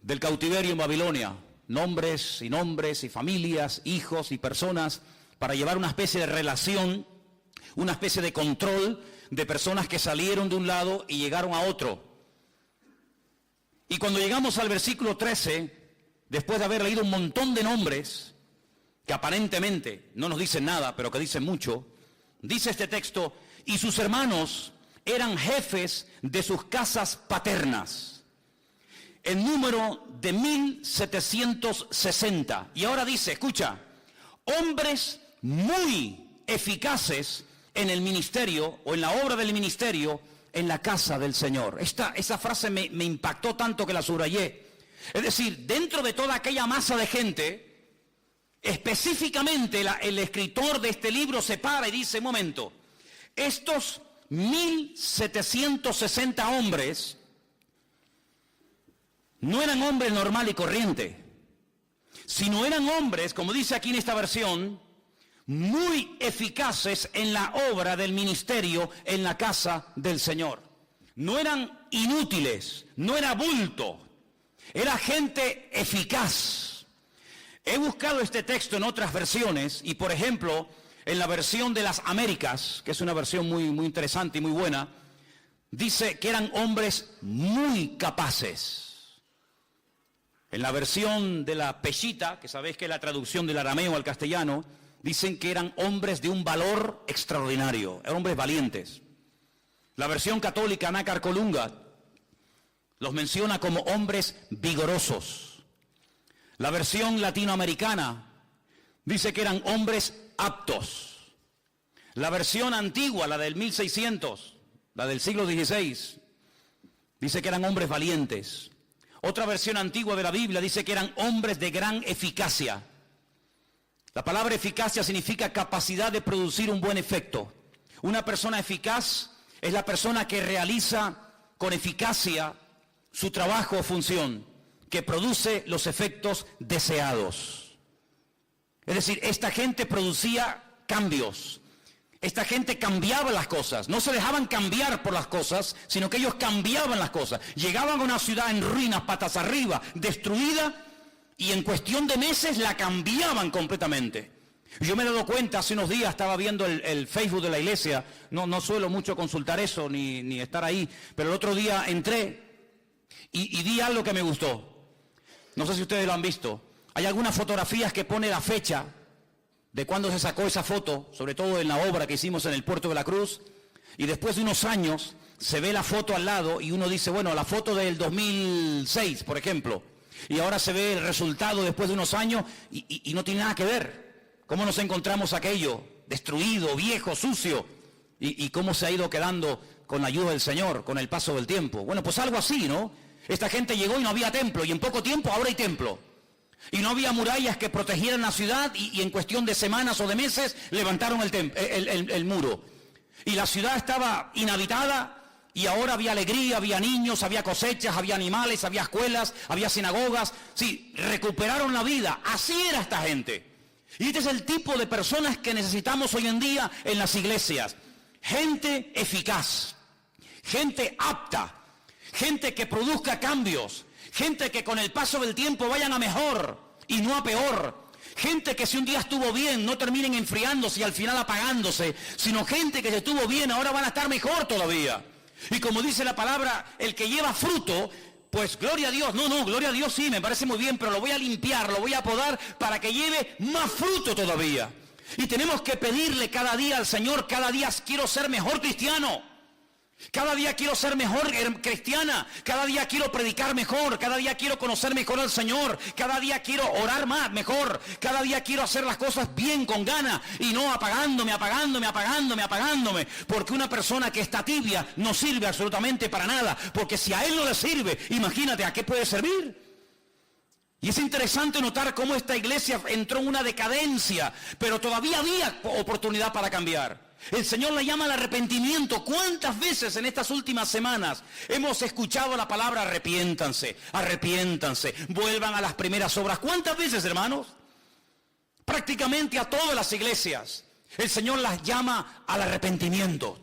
del cautiverio en Babilonia. Nombres y familias, hijos y personas, para llevar una especie de relación, una especie de control de personas que salieron de un lado y llegaron a otro. Y cuando llegamos al versículo 13, después de haber leído un montón de nombres, que aparentemente no nos dicen nada, pero que dicen mucho, dice este texto, y sus hermanos eran jefes de sus casas paternas, en número de 1760. Y ahora dice, escucha, hombres muy eficaces en el ministerio o en la obra del ministerio en la casa del Señor. Esa frase me impactó tanto que la subrayé. Es decir, dentro de toda aquella masa de gente, específicamente el escritor de este libro se para y dice, un momento, estos 1760 hombres no eran hombres normal y corriente, sino eran hombres, como dice aquí en esta versión, muy eficaces en la obra del ministerio en la casa del Señor. No eran inútiles, no era bulto, era gente eficaz. He buscado este texto en otras versiones y, por ejemplo, en la versión de las Américas, que es una versión muy interesante y muy buena, dice que eran hombres muy capaces. En la versión de la Peshitta, que sabéis que es la traducción del arameo al castellano, dicen que eran hombres de un valor extraordinario, eran hombres valientes. La versión católica, Nácar Colunga, los menciona como hombres vigorosos. La versión latinoamericana dice que eran hombres aptos. La versión antigua, la del 1600, la del siglo XVI, dice que eran hombres valientes. Otra versión antigua de la Biblia dice que eran hombres de gran eficacia. La palabra eficacia significa capacidad de producir un buen efecto. Una persona eficaz es la persona que realiza con eficacia su trabajo o función, que produce los efectos deseados. Es decir, esta gente producía cambios. Esta gente cambiaba las cosas. No se dejaban cambiar por las cosas, sino que ellos cambiaban las cosas. Llegaban a una ciudad en ruinas, patas arriba, destruida, y en cuestión de meses la cambiaban completamente. Yo me he dado cuenta, hace unos días estaba viendo el Facebook de la iglesia, no suelo mucho consultar eso ni estar ahí, pero el otro día entré y vi algo que me gustó. No sé si ustedes lo han visto. Hay algunas fotografías que pone la fecha de cuándo se sacó esa foto, sobre todo en la obra que hicimos en el Puerto de la Cruz, y después de unos años se ve la foto al lado y uno dice, bueno, la foto del 2006, por ejemplo, y ahora se ve el resultado después de unos años y no tiene nada que ver. ¿Cómo nos encontramos aquello? Destruido, viejo, sucio, y cómo se ha ido quedando con la ayuda del Señor, con el paso del tiempo. Bueno, pues algo así, ¿no? Esta gente llegó y no había templo, y en poco tiempo ahora hay templo. Y no había murallas que protegieran la ciudad, y en cuestión de semanas o de meses levantaron el muro. Y la ciudad estaba inhabitada, y ahora había alegría, había niños, había cosechas, había animales, había escuelas, había sinagogas. Sí, recuperaron la vida. Así era esta gente. Y este es el tipo de personas que necesitamos hoy en día en las iglesias. Gente eficaz. gente apta, gente que produzca cambios, gente que con el paso del tiempo vayan a mejor y no a peor. Gente que si un día estuvo bien, no terminen enfriándose y al final apagándose, sino gente que si estuvo bien, ahora van a estar mejor todavía. Y como dice la palabra, el que lleva fruto, pues gloria a Dios. No, gloria a Dios sí, me parece muy bien, pero lo voy a limpiar, lo voy a podar para que lleve más fruto todavía. Y tenemos que pedirle cada día al Señor, cada día quiero ser mejor cristiano. Cada día quiero ser mejor cristiana, cada día quiero predicar mejor, cada día quiero conocer mejor al Señor, cada día quiero orar más, mejor, cada día quiero hacer las cosas bien, con ganas, y no apagándome, porque una persona que está tibia no sirve absolutamente para nada, porque si a él no le sirve, imagínate a qué puede servir. Y es interesante notar cómo esta iglesia entró en una decadencia, pero todavía había oportunidad para cambiar. El Señor le llama al arrepentimiento. ¿Cuántas veces en estas últimas semanas hemos escuchado la palabra arrepiéntanse, arrepiéntanse, vuelvan a las primeras obras? ¿Cuántas veces, hermanos? Prácticamente a todas las iglesias el Señor las llama al arrepentimiento,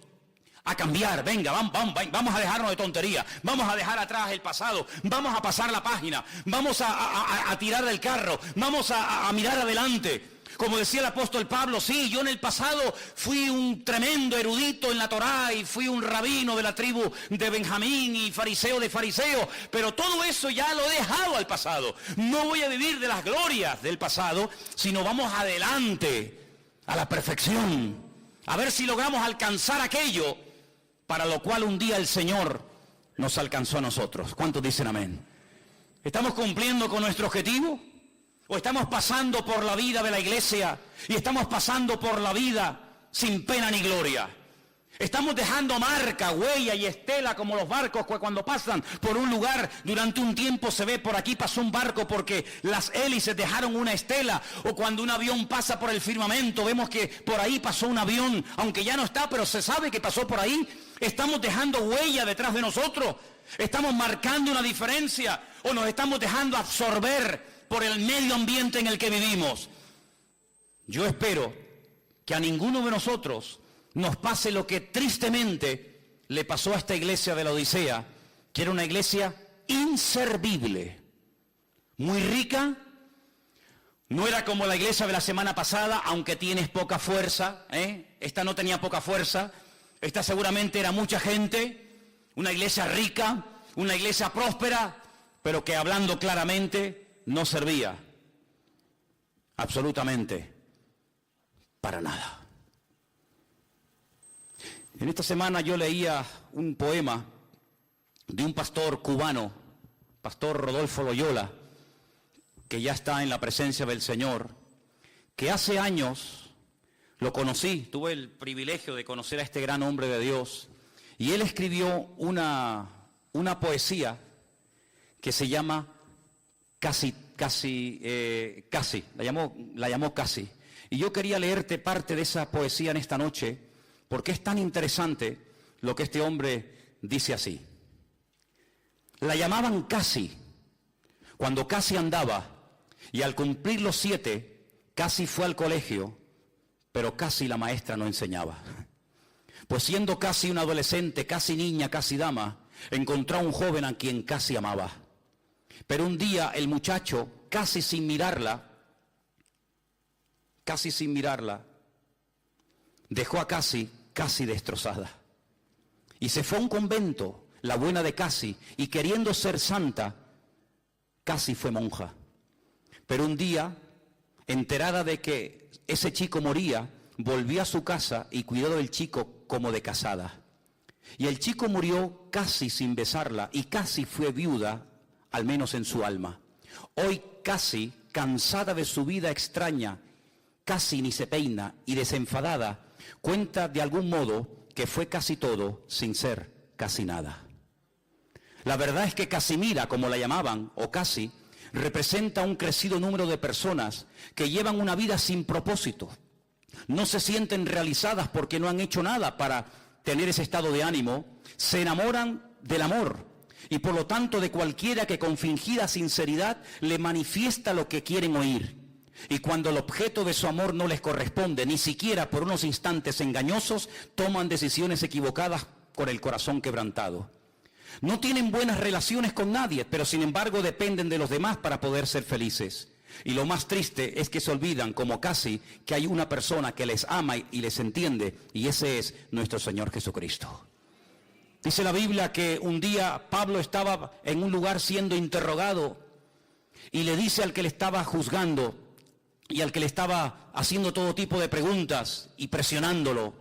a cambiar. Venga, vamos a dejarnos de tontería, vamos a dejar atrás el pasado, vamos a pasar la página, vamos a tirar del carro, vamos a mirar adelante. Como decía el apóstol Pablo, sí, yo en el pasado fui un tremendo erudito en la Torá y fui un rabino de la tribu de Benjamín y fariseo de fariseos, pero todo eso ya lo he dejado al pasado. No voy a vivir de las glorias del pasado, sino vamos adelante a la perfección, a ver si logramos alcanzar aquello para lo cual un día el Señor nos alcanzó a nosotros. ¿Cuántos dicen amén? ¿Estamos cumpliendo con nuestro objetivo? ¿O estamos pasando por la vida de la iglesia y estamos pasando por la vida sin pena ni gloria? Estamos dejando marca, huella y estela como los barcos que cuando pasan por un lugar durante un tiempo se ve por aquí pasó un barco porque las hélices dejaron una estela, o cuando un avión pasa por el firmamento vemos que por ahí pasó un avión, aunque ya no está, pero se sabe que pasó por ahí. Estamos dejando huella detrás de nosotros, estamos marcando una diferencia o nos estamos dejando absorber por el medio ambiente en el que vivimos. Yo espero que a ninguno de nosotros nos pase lo que tristemente le pasó a esta iglesia de la Odisea, que era una iglesia inservible, muy rica. No era como la iglesia de la semana pasada, aunque tienes poca fuerza, Esta no tenía poca fuerza, esta seguramente era mucha gente, una iglesia rica, una iglesia próspera, pero que hablando claramente no servía absolutamente para nada. En esta semana yo leía un poema de un pastor cubano, pastor Rodolfo Loyola, que ya está en la presencia del Señor, que hace años lo conocí, tuve el privilegio de conocer a este gran hombre de Dios, y él escribió una poesía que se llama Casi, la llamó Casi. Y yo quería leerte parte de esa poesía en esta noche, porque es tan interesante lo que este hombre dice así. La llamaban Casi, cuando casi andaba, y al cumplir los 7, casi fue al colegio, pero casi la maestra no enseñaba. Pues siendo casi una adolescente, casi niña, casi dama, encontró a un joven a quien casi amaba. Pero un día el muchacho, casi sin mirarla, dejó a casi destrozada. Y se fue a un convento, la buena de Casi, y queriendo ser santa, casi fue monja. Pero un día, enterada de que ese chico moría, volvió a su casa y cuidó del chico como de casada. Y el chico murió casi sin besarla y casi fue viuda, al menos en su alma. Hoy casi, cansada de su vida extraña, casi ni se peina y desenfadada, cuenta de algún modo que fue casi todo sin ser casi nada. La verdad es que Casimira, como la llamaban, o Casi, representa un crecido número de personas que llevan una vida sin propósito. No se sienten realizadas porque no han hecho nada para tener ese estado de ánimo, se enamoran del amor y por lo tanto de cualquiera que con fingida sinceridad le manifiesta lo que quieren oír. Y cuando el objeto de su amor no les corresponde, ni siquiera por unos instantes engañosos, toman decisiones equivocadas con el corazón quebrantado. No tienen buenas relaciones con nadie, pero sin embargo dependen de los demás para poder ser felices. Y lo más triste es que se olvidan, como casi, que hay una persona que les ama y les entiende, y ese es nuestro Señor Jesucristo. Dice la Biblia que un día Pablo estaba en un lugar siendo interrogado y le dice al que le estaba juzgando y al que le estaba haciendo todo tipo de preguntas y presionándolo: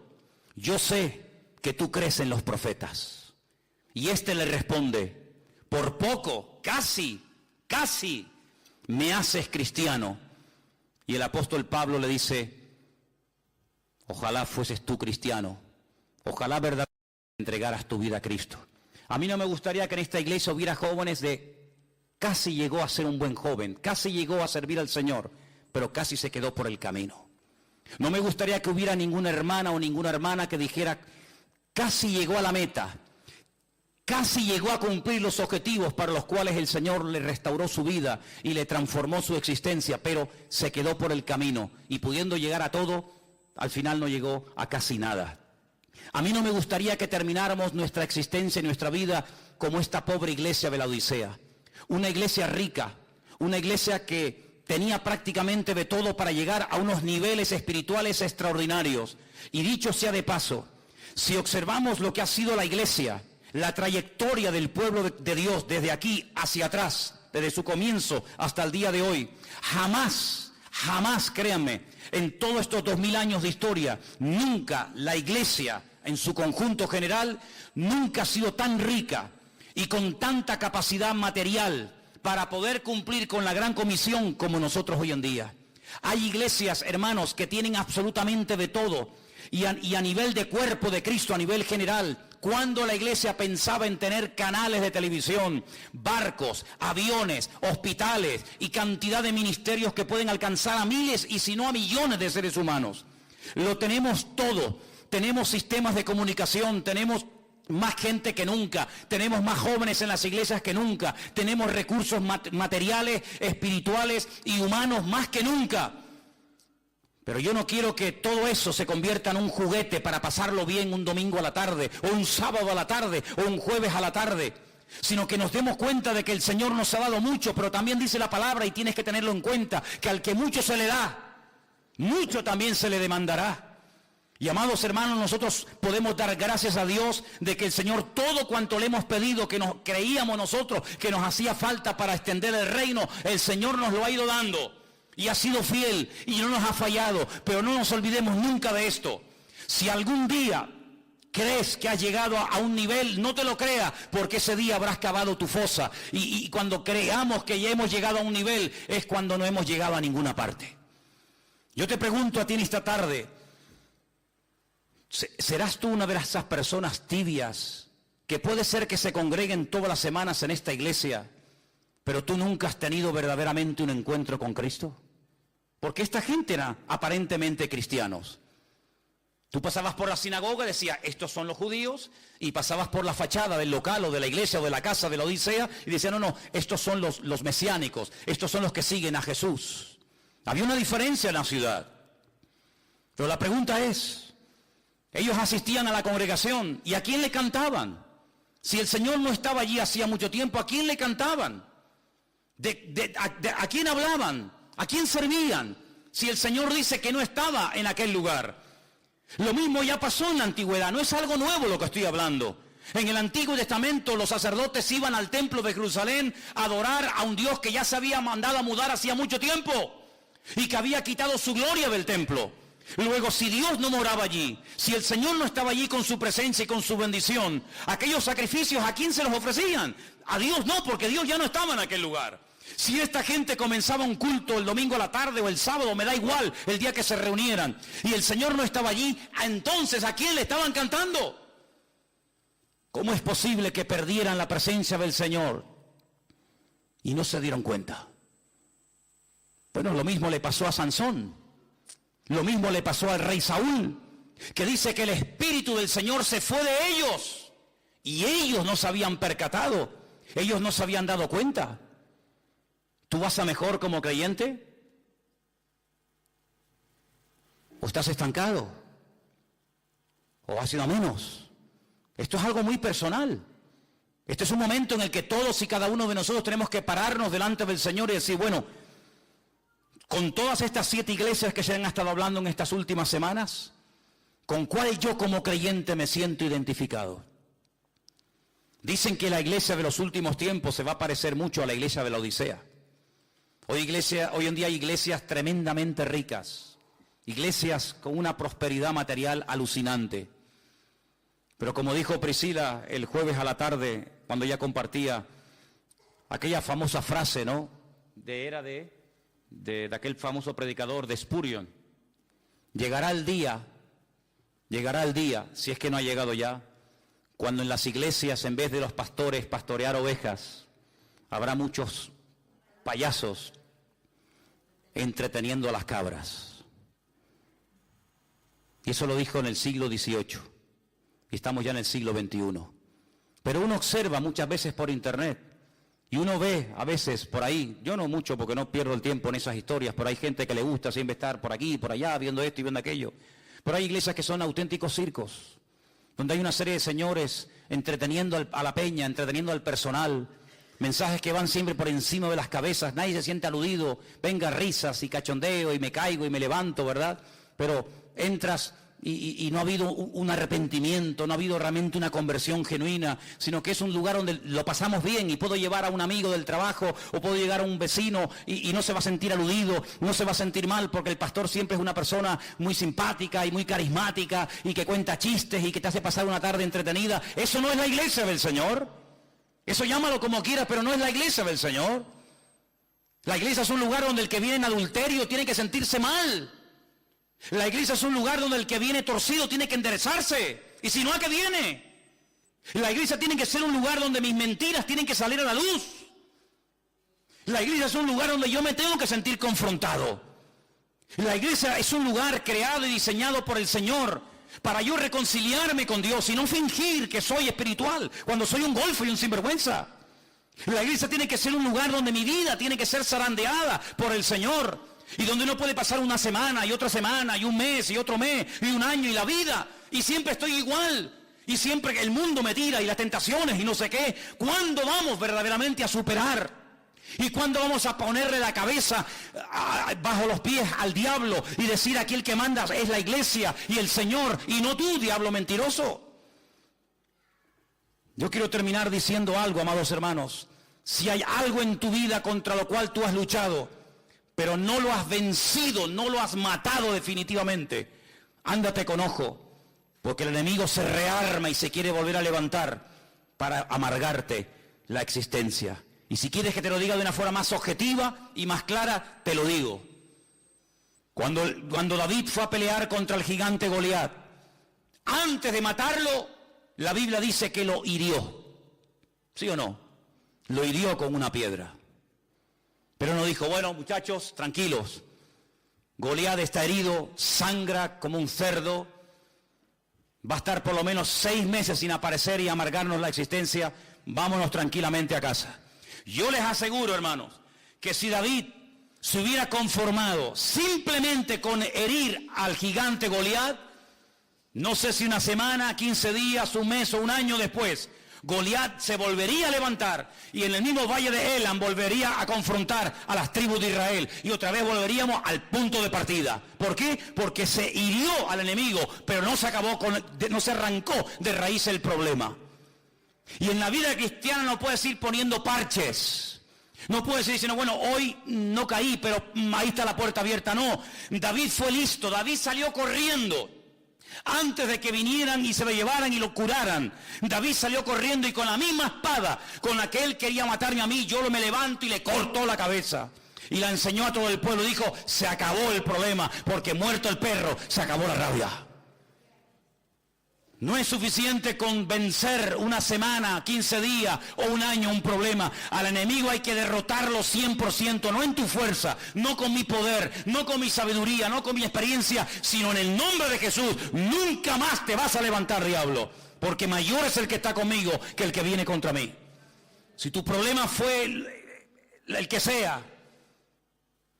yo sé que tú crees en los profetas. Y este le responde: por poco, casi, me haces cristiano. Y el apóstol Pablo le dice: ojalá fueses tú cristiano, ojalá verdaderamente entregaras tu vida a Cristo. A mí no me gustaría que en esta iglesia hubiera jóvenes de casi llegó a ser un buen joven, casi llegó a servir al Señor, pero casi se quedó por el camino. No me gustaría que hubiera ninguna hermana o ninguna hermana que dijera: casi llegó a la meta, casi llegó a cumplir los objetivos para los cuales el Señor le restauró su vida y le transformó su existencia, pero se quedó por el camino y pudiendo llegar a todo, al final no llegó a casi nada. A mí no me gustaría que termináramos nuestra existencia y nuestra vida como esta pobre iglesia de la Odisea. Una iglesia rica, una iglesia que tenía prácticamente de todo para llegar a unos niveles espirituales extraordinarios. Y dicho sea de paso, si observamos lo que ha sido la iglesia, la trayectoria del pueblo de Dios desde aquí hacia atrás, desde su comienzo hasta el día de hoy, jamás, créanme, en todos estos 2000 años de historia, nunca la iglesia en su conjunto general, nunca ha sido tan rica y con tanta capacidad material para poder cumplir con la gran comisión como nosotros hoy en día. Hay iglesias, hermanos, que tienen absolutamente de todo y a nivel de cuerpo de Cristo, a nivel general, cuando la iglesia pensaba en tener canales de televisión, barcos, aviones, hospitales y cantidad de ministerios que pueden alcanzar a miles y si no a millones de seres humanos. Lo tenemos todo. Tenemos sistemas de comunicación, tenemos más gente que nunca, tenemos más jóvenes en las iglesias que nunca, tenemos recursos materiales, espirituales y humanos más que nunca. Pero yo no quiero que todo eso se convierta en un juguete para pasarlo bien un domingo a la tarde, o un sábado a la tarde, o un jueves a la tarde, sino que nos demos cuenta de que el Señor nos ha dado mucho, pero también dice la palabra, y tienes que tenerlo en cuenta, que al que mucho se le da, mucho también se le demandará. Y amados hermanos, nosotros podemos dar gracias a Dios de que el Señor todo cuanto le hemos pedido, que nos creíamos nosotros que nos hacía falta para extender el reino, el Señor nos lo ha ido dando y ha sido fiel y no nos ha fallado. Pero no nos olvidemos nunca de esto: si algún día crees que has llegado a un nivel, no te lo creas, porque ese día habrás cavado tu fosa y cuando creamos que ya hemos llegado a un nivel es cuando no hemos llegado a ninguna parte. Yo te pregunto a ti en esta tarde: ¿serás tú una de esas personas tibias que puede ser que se congreguen todas las semanas en esta iglesia, pero tú nunca has tenido verdaderamente un encuentro con Cristo? Porque esta gente era aparentemente cristianos. Tú pasabas por la sinagoga y decías: estos son los judíos, y pasabas por la fachada del local o de la iglesia o de la casa de la Odisea y decían: no, estos son los mesiánicos, estos son los que siguen a Jesús. Había una diferencia en la ciudad. Pero la pregunta es: ellos asistían a la congregación, ¿y a quién le cantaban? Si el Señor no estaba allí hacía mucho tiempo, ¿a quién le cantaban? ¿A quién hablaban? ¿A quién servían? Si el Señor dice que no estaba en aquel lugar. Lo mismo ya pasó en la antigüedad, no es algo nuevo lo que estoy hablando. En el Antiguo Testamento los sacerdotes iban al templo de Jerusalén a adorar a un Dios que ya se había mandado a mudar hacía mucho tiempo y que había quitado su gloria del templo. Luego, si Dios no moraba allí, si el Señor no estaba allí con su presencia y con su bendición, aquellos sacrificios, ¿a quién se los ofrecían? A Dios no, porque Dios ya no estaba en aquel lugar. Si esta gente comenzaba un culto el domingo a la tarde o el sábado, me da igual, el día que se reunieran, y el Señor no estaba allí, entonces ¿a quién le estaban cantando? ¿Cómo es posible que perdieran la presencia del Señor y no se dieron cuenta? Bueno, lo mismo le pasó a Sansón. Lo mismo le pasó al rey Saúl, que dice que el Espíritu del Señor se fue de ellos y ellos no se habían percatado, ellos no se habían dado cuenta. ¿Tú vas a mejor como creyente? ¿O estás estancado? ¿O has ido a menos? Esto es algo muy personal. Este es un momento en el que todos y cada uno de nosotros tenemos que pararnos delante del Señor y decir, bueno, con todas estas 7 iglesias que se han estado hablando en estas últimas semanas, ¿con cuál yo como creyente me siento identificado? Dicen que la iglesia de los últimos tiempos se va a parecer mucho a la iglesia de la Odisea. Hoy en día hay iglesias tremendamente ricas, iglesias con una prosperidad material alucinante. Pero como dijo Priscila el jueves a la tarde, cuando ella compartía aquella famosa frase, ¿no? Era de aquel famoso predicador de Spurgeon. Llegará el día, si es que no ha llegado ya, cuando en las iglesias, en vez de los pastores pastorear ovejas, habrá muchos payasos entreteniendo a las cabras. Y eso lo dijo en el siglo XVIII. Y estamos ya en el siglo XXI. Pero uno observa muchas veces por internet y uno ve a veces por ahí, yo no mucho porque no pierdo el tiempo en esas historias, pero hay gente que le gusta siempre estar por aquí, por allá, viendo esto y viendo aquello. Pero hay iglesias que son auténticos circos, donde hay una serie de señores entreteniendo a la peña, entreteniendo al personal, mensajes que van siempre por encima de las cabezas, nadie se siente aludido, venga risas y cachondeo y me caigo y me levanto, ¿verdad? Pero entras y no ha habido un arrepentimiento, no ha habido realmente una conversión genuina, sino que es un lugar donde lo pasamos bien y puedo llevar a un amigo del trabajo o puedo llegar a un vecino y no se va a sentir aludido, no se va a sentir mal porque el pastor siempre es una persona muy simpática y muy carismática y que cuenta chistes y que te hace pasar una tarde entretenida. Eso no es la iglesia del Señor. Eso llámalo como quieras, pero no es la iglesia del Señor. La iglesia es un lugar donde el que viene en adulterio tiene que sentirse mal. La iglesia es un lugar donde el que viene torcido tiene que enderezarse. Y si no, ¿a qué viene? La iglesia tiene que ser un lugar donde mis mentiras tienen que salir a la luz. La iglesia es un lugar donde yo me tengo que sentir confrontado. La iglesia es un lugar creado y diseñado por el Señor para yo reconciliarme con Dios y no fingir que soy espiritual cuando soy un golfo y un sinvergüenza. La iglesia tiene que ser un lugar donde mi vida tiene que ser zarandeada por el Señor. Y donde no puede pasar una semana y otra semana y un mes y otro mes y un año y la vida. Y siempre estoy igual. Y siempre el mundo me tira y las tentaciones y no sé qué. ¿Cuándo vamos verdaderamente a superar? ¿Y cuándo vamos a ponerle la cabeza bajo los pies al diablo y decir aquí el que manda es la iglesia y el Señor y no tú, diablo mentiroso? Yo quiero terminar diciendo algo, amados hermanos. Si hay algo en tu vida contra lo cual tú has luchado, pero no lo has vencido, no lo has matado definitivamente, ándate con ojo, porque el enemigo se rearma y se quiere volver a levantar para amargarte la existencia. Y si quieres que te lo diga de una forma más objetiva y más clara, te lo digo. Cuando David fue a pelear contra el gigante Goliat, antes de matarlo, la Biblia dice que lo hirió. ¿Sí o no? Lo hirió con una piedra. Pero no dijo, bueno, muchachos, tranquilos. Goliat está herido, sangra como un cerdo. Va a estar por lo menos 6 meses sin aparecer y amargarnos la existencia. Vámonos tranquilamente a casa. Yo les aseguro, hermanos, que si David se hubiera conformado simplemente con herir al gigante Goliat, no sé si una semana, 15 días, un mes o un año después, Goliat se volvería a levantar y en el mismo valle de Elam volvería a confrontar a las tribus de Israel y otra vez volveríamos al punto de partida. ¿Por qué? Porque se hirió al enemigo, pero no se arrancó de raíz el problema. Y en la vida cristiana no puedes ir poniendo parches. No puedes ir diciendo, bueno, hoy no caí, pero ahí está la puerta abierta. No, David fue listo, David salió corriendo. Antes de que vinieran y se lo llevaran y lo curaran, David salió corriendo y con la misma espada con la que él quería matarme a mí, yo me levanto y le cortó la cabeza. Y la enseñó a todo el pueblo, dijo, se acabó el problema, porque muerto el perro, se acabó la rabia. No es suficiente con vencer una semana, 15 días o un año un problema. Al enemigo hay que derrotarlo 100%, no en tu fuerza, no con mi poder, no con mi sabiduría, no con mi experiencia, sino en el nombre de Jesús. Nunca más te vas a levantar, diablo, porque mayor es el que está conmigo que el que viene contra mí. Si tu problema fue el que sea,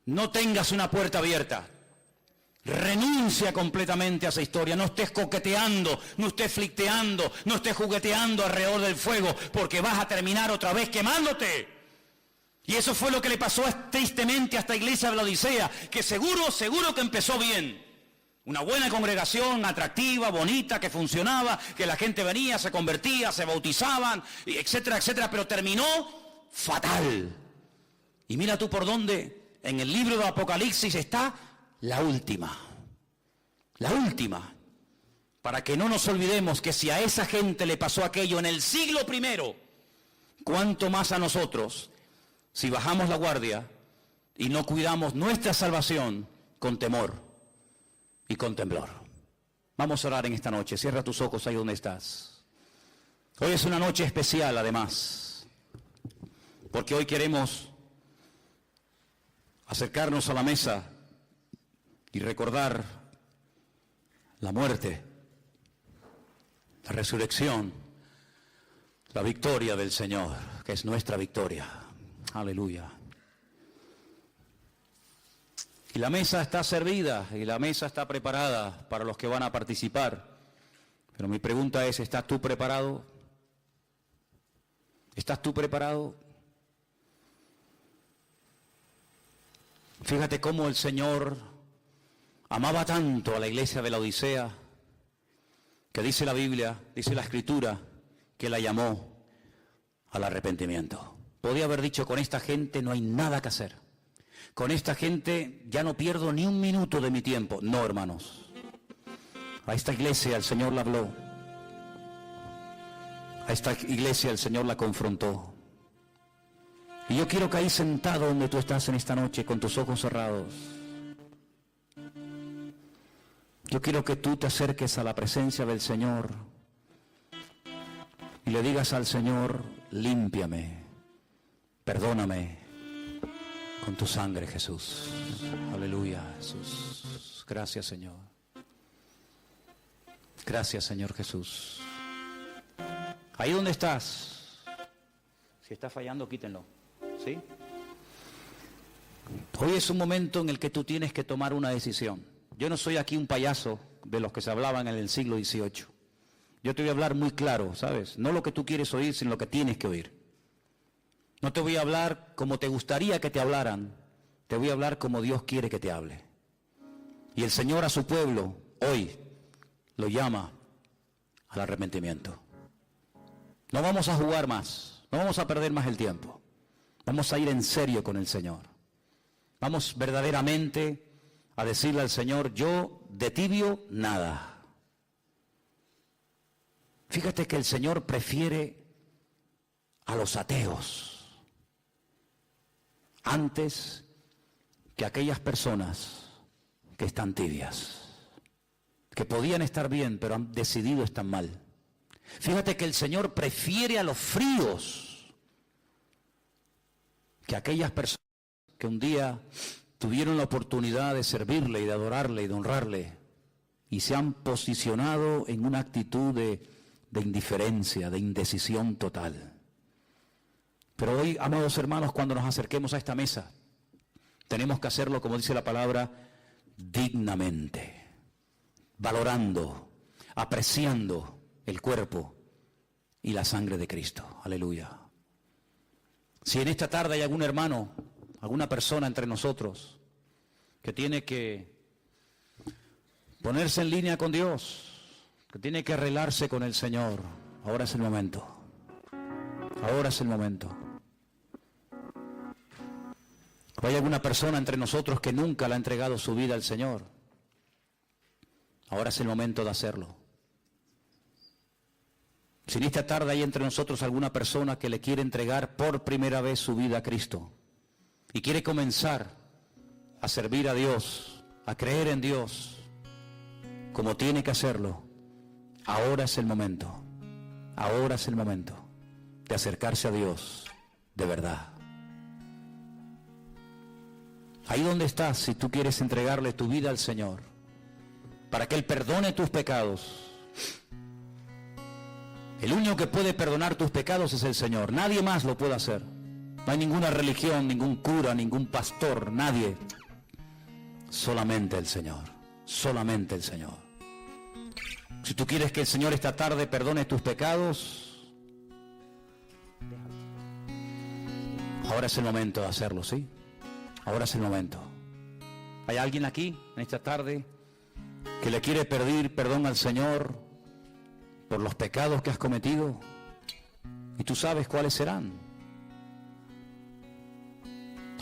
no tengas una puerta abierta. Renuncia completamente a esa historia. No estés coqueteando, no estés flirteando, no estés jugueteando alrededor del fuego, porque vas a terminar otra vez quemándote. Y eso fue lo que le pasó tristemente a esta iglesia de la Odisea, que seguro que empezó bien. Una buena congregación, atractiva, bonita, que funcionaba, que la gente venía, se convertía, se bautizaban, etcétera, etcétera, pero terminó fatal. Y mira tú por dónde, en el libro de Apocalipsis está la última, para que no nos olvidemos que si a esa gente le pasó aquello en el siglo I, ¿cuánto más a nosotros si bajamos la guardia y no cuidamos nuestra salvación con temor y con temblor? Vamos a orar en esta noche. Cierra tus ojos ahí donde estás. Hoy es una noche especial además, porque hoy queremos acercarnos a la mesa y recordar la muerte, la resurrección, la victoria del Señor, que es nuestra victoria. Aleluya. Y la mesa está servida y la mesa está preparada para los que van a participar. Pero mi pregunta es, ¿estás tú preparado? ¿Estás tú preparado? Fíjate cómo el Señor amaba tanto a la iglesia de la Odisea, que dice la Biblia, dice la Escritura, que la llamó al arrepentimiento. Podía haber dicho, con esta gente no hay nada que hacer. Con esta gente ya no pierdo ni un minuto de mi tiempo. No, hermanos. A esta iglesia el Señor la habló. A esta iglesia el Señor la confrontó. Y yo quiero que ahí sentado donde tú estás en esta noche, con tus ojos cerrados, yo quiero que tú te acerques a la presencia del Señor y le digas al Señor, límpiame, perdóname con tu sangre, Jesús. Aleluya, Jesús. Gracias, Señor. Gracias, Señor Jesús. Ahí donde estás, si está fallando, quítenlo. ¿Sí? Hoy es un momento en el que tú tienes que tomar una decisión. Yo no soy aquí un payaso de los que se hablaban en el siglo XVIII. Yo te voy a hablar muy claro, ¿sabes? No lo que tú quieres oír, sino lo que tienes que oír. No te voy a hablar como te gustaría que te hablaran, te voy a hablar como Dios quiere que te hable. Y el Señor a su pueblo, hoy, lo llama al arrepentimiento. No vamos a jugar más, no vamos a perder más el tiempo. Vamos a ir en serio con el Señor. Vamos verdaderamente a decirle al Señor, yo de tibio nada. Fíjate que el Señor prefiere a los ateos antes que aquellas personas que están tibias, que podían estar bien, pero han decidido estar mal. Fíjate que el Señor prefiere a los fríos que aquellas personas que un día tuvieron la oportunidad de servirle y de adorarle y de honrarle y se han posicionado en una actitud de indiferencia, de indecisión total. Pero hoy, amados hermanos, cuando nos acerquemos a esta mesa, tenemos que hacerlo, como dice la palabra, dignamente, valorando, apreciando el cuerpo y la sangre de Cristo. Aleluya. Si en esta tarde hay algún hermano, alguna persona entre nosotros que tiene que ponerse en línea con Dios, que tiene que arreglarse con el Señor, ahora es el momento. Ahora es el momento. ¿O hay alguna persona entre nosotros que nunca le ha entregado su vida al Señor? Ahora es el momento de hacerlo. Si en esta tarde hay entre nosotros alguna persona que le quiere entregar por primera vez su vida a Cristo y quiere comenzar a servir a Dios, a creer en Dios, como tiene que hacerlo, ahora es el momento. Ahora es el momento de acercarse a Dios de verdad. Ahí donde estás, si tú quieres entregarle tu vida al Señor, para que Él perdone tus pecados. El único que puede perdonar tus pecados es el Señor. Nadie más lo puede hacer. No hay ninguna religión, ningún cura, ningún pastor, nadie. Solamente el Señor. solamente el Señor. Si tú quieres que el Señor esta tarde perdone tus pecados, ahora es el momento de hacerlo, ¿sí? Ahora es el momento. ¿Hay alguien aquí en esta tarde que le quiere pedir perdón al Señor por los pecados que has cometido? Y tú sabes cuáles serán.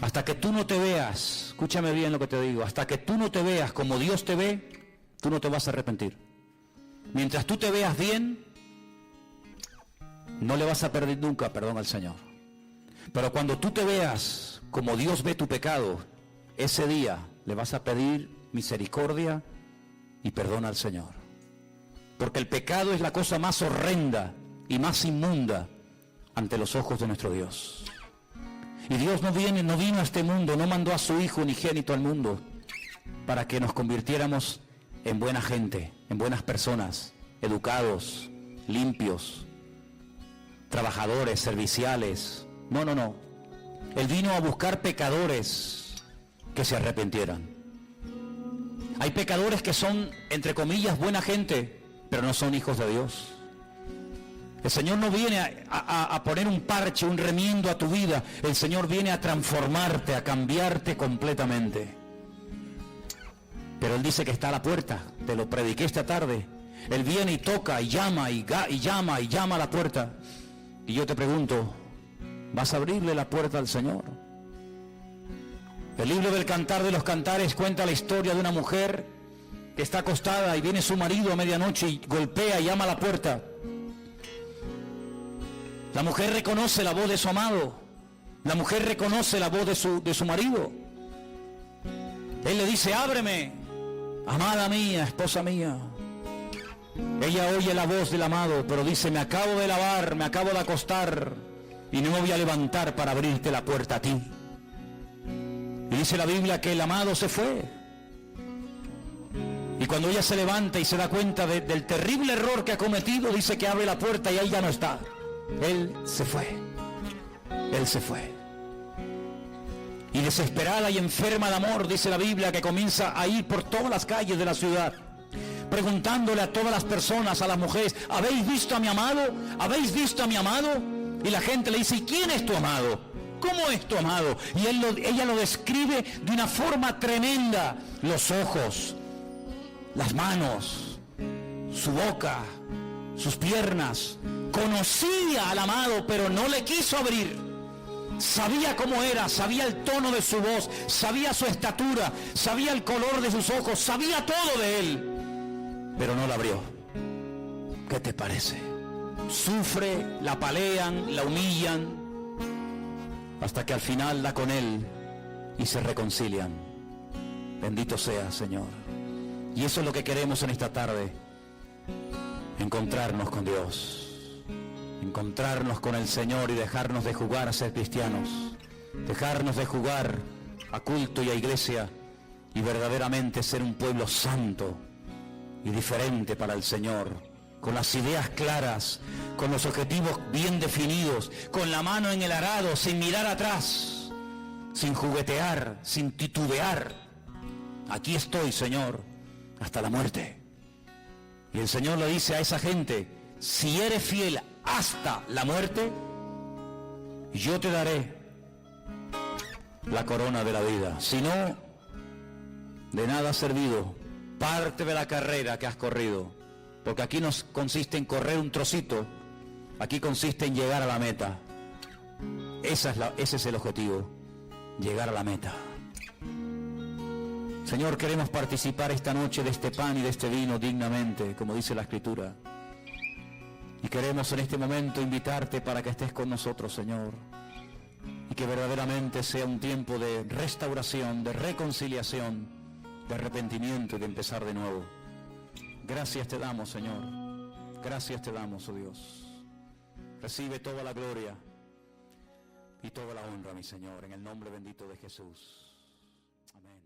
Hasta que tú no te veas, escúchame bien lo que te digo, hasta que tú no te veas como Dios te ve, tú no te vas a arrepentir. Mientras tú te veas bien, no le vas a pedir nunca perdón al Señor. Pero cuando tú te veas como Dios ve tu pecado, ese día le vas a pedir misericordia y perdón al Señor. Porque el pecado es la cosa más horrenda y más inmunda ante los ojos de nuestro Dios. Y Dios no vino a este mundo, no mandó a su Hijo unigénito al mundo para que nos convirtiéramos en buena gente, en buenas personas, educados, limpios, trabajadores, serviciales. No, no, no. Él vino a buscar pecadores que se arrepintieran. Hay pecadores que son, entre comillas, buena gente, pero no son hijos de Dios. El Señor no viene a poner un parche, un remiendo a tu vida. El Señor viene a transformarte, a cambiarte completamente. Pero Él dice que está a la puerta. Te lo prediqué esta tarde. Él viene y toca y llama y llama y llama a la puerta. Y yo te pregunto, ¿vas a abrirle la puerta al Señor? El libro del Cantar de los Cantares cuenta la historia de una mujer que está acostada y viene su marido a medianoche y golpea y llama a la puerta. La mujer reconoce la voz de su amado. La mujer reconoce la voz de su marido. Él le dice, ábreme, amada mía, esposa mía. Ella oye la voz del amado, pero dice, me acabo de lavar, me acabo de acostar y no me voy a levantar para abrirte la puerta a ti. Y dice la Biblia que el amado se fue. Y cuando ella se levanta y se da cuenta del terrible error que ha cometido, dice que abre la puerta y ahí ya no está. Él se fue. Él se fue. Y desesperada y enferma de amor, dice la Biblia, que comienza a ir por todas las calles de la ciudad, preguntándole a todas las personas, a las mujeres, ¿habéis visto a mi amado? ¿Habéis visto a mi amado? Y la gente le dice, ¿y quién es tu amado? ¿Cómo es tu amado? Y ella lo describe de una forma tremenda. Los ojos, las manos, su boca, sus piernas. Conocía al amado, pero no le quiso abrir. Sabía cómo era, sabía el tono de su voz, sabía su estatura, sabía el color de sus ojos, sabía todo de él, pero no la abrió. ¿Qué te parece? Sufre, la apalean, la humillan, hasta que al final da con él y se reconcilian. Bendito sea, Señor. Y eso es lo que queremos en esta tarde. Encontrarnos con Dios. Encontrarnos con el Señor y dejarnos de jugar a ser cristianos. Dejarnos de jugar a culto y a iglesia y verdaderamente ser un pueblo santo y diferente para el Señor. Con las ideas claras, con los objetivos bien definidos, con la mano en el arado, sin mirar atrás, sin juguetear, sin titubear. Aquí estoy, Señor, hasta la muerte. Y el Señor le dice a esa gente, si eres fiel hasta la muerte, yo te daré la corona de la vida. Si no, de nada ha servido parte de la carrera que has corrido, porque aquí no consiste en correr un trocito, aquí consiste en llegar a la meta. Ese es el objetivo, llegar a la meta. Señor, queremos participar esta noche de este pan y de este vino dignamente, como dice la Escritura. Y queremos en este momento invitarte para que estés con nosotros, Señor. Y que verdaderamente sea un tiempo de restauración, de reconciliación, de arrepentimiento y de empezar de nuevo. Gracias te damos, Señor. Gracias te damos, oh Dios. Recibe toda la gloria y toda la honra, mi Señor, en el nombre bendito de Jesús. Amén.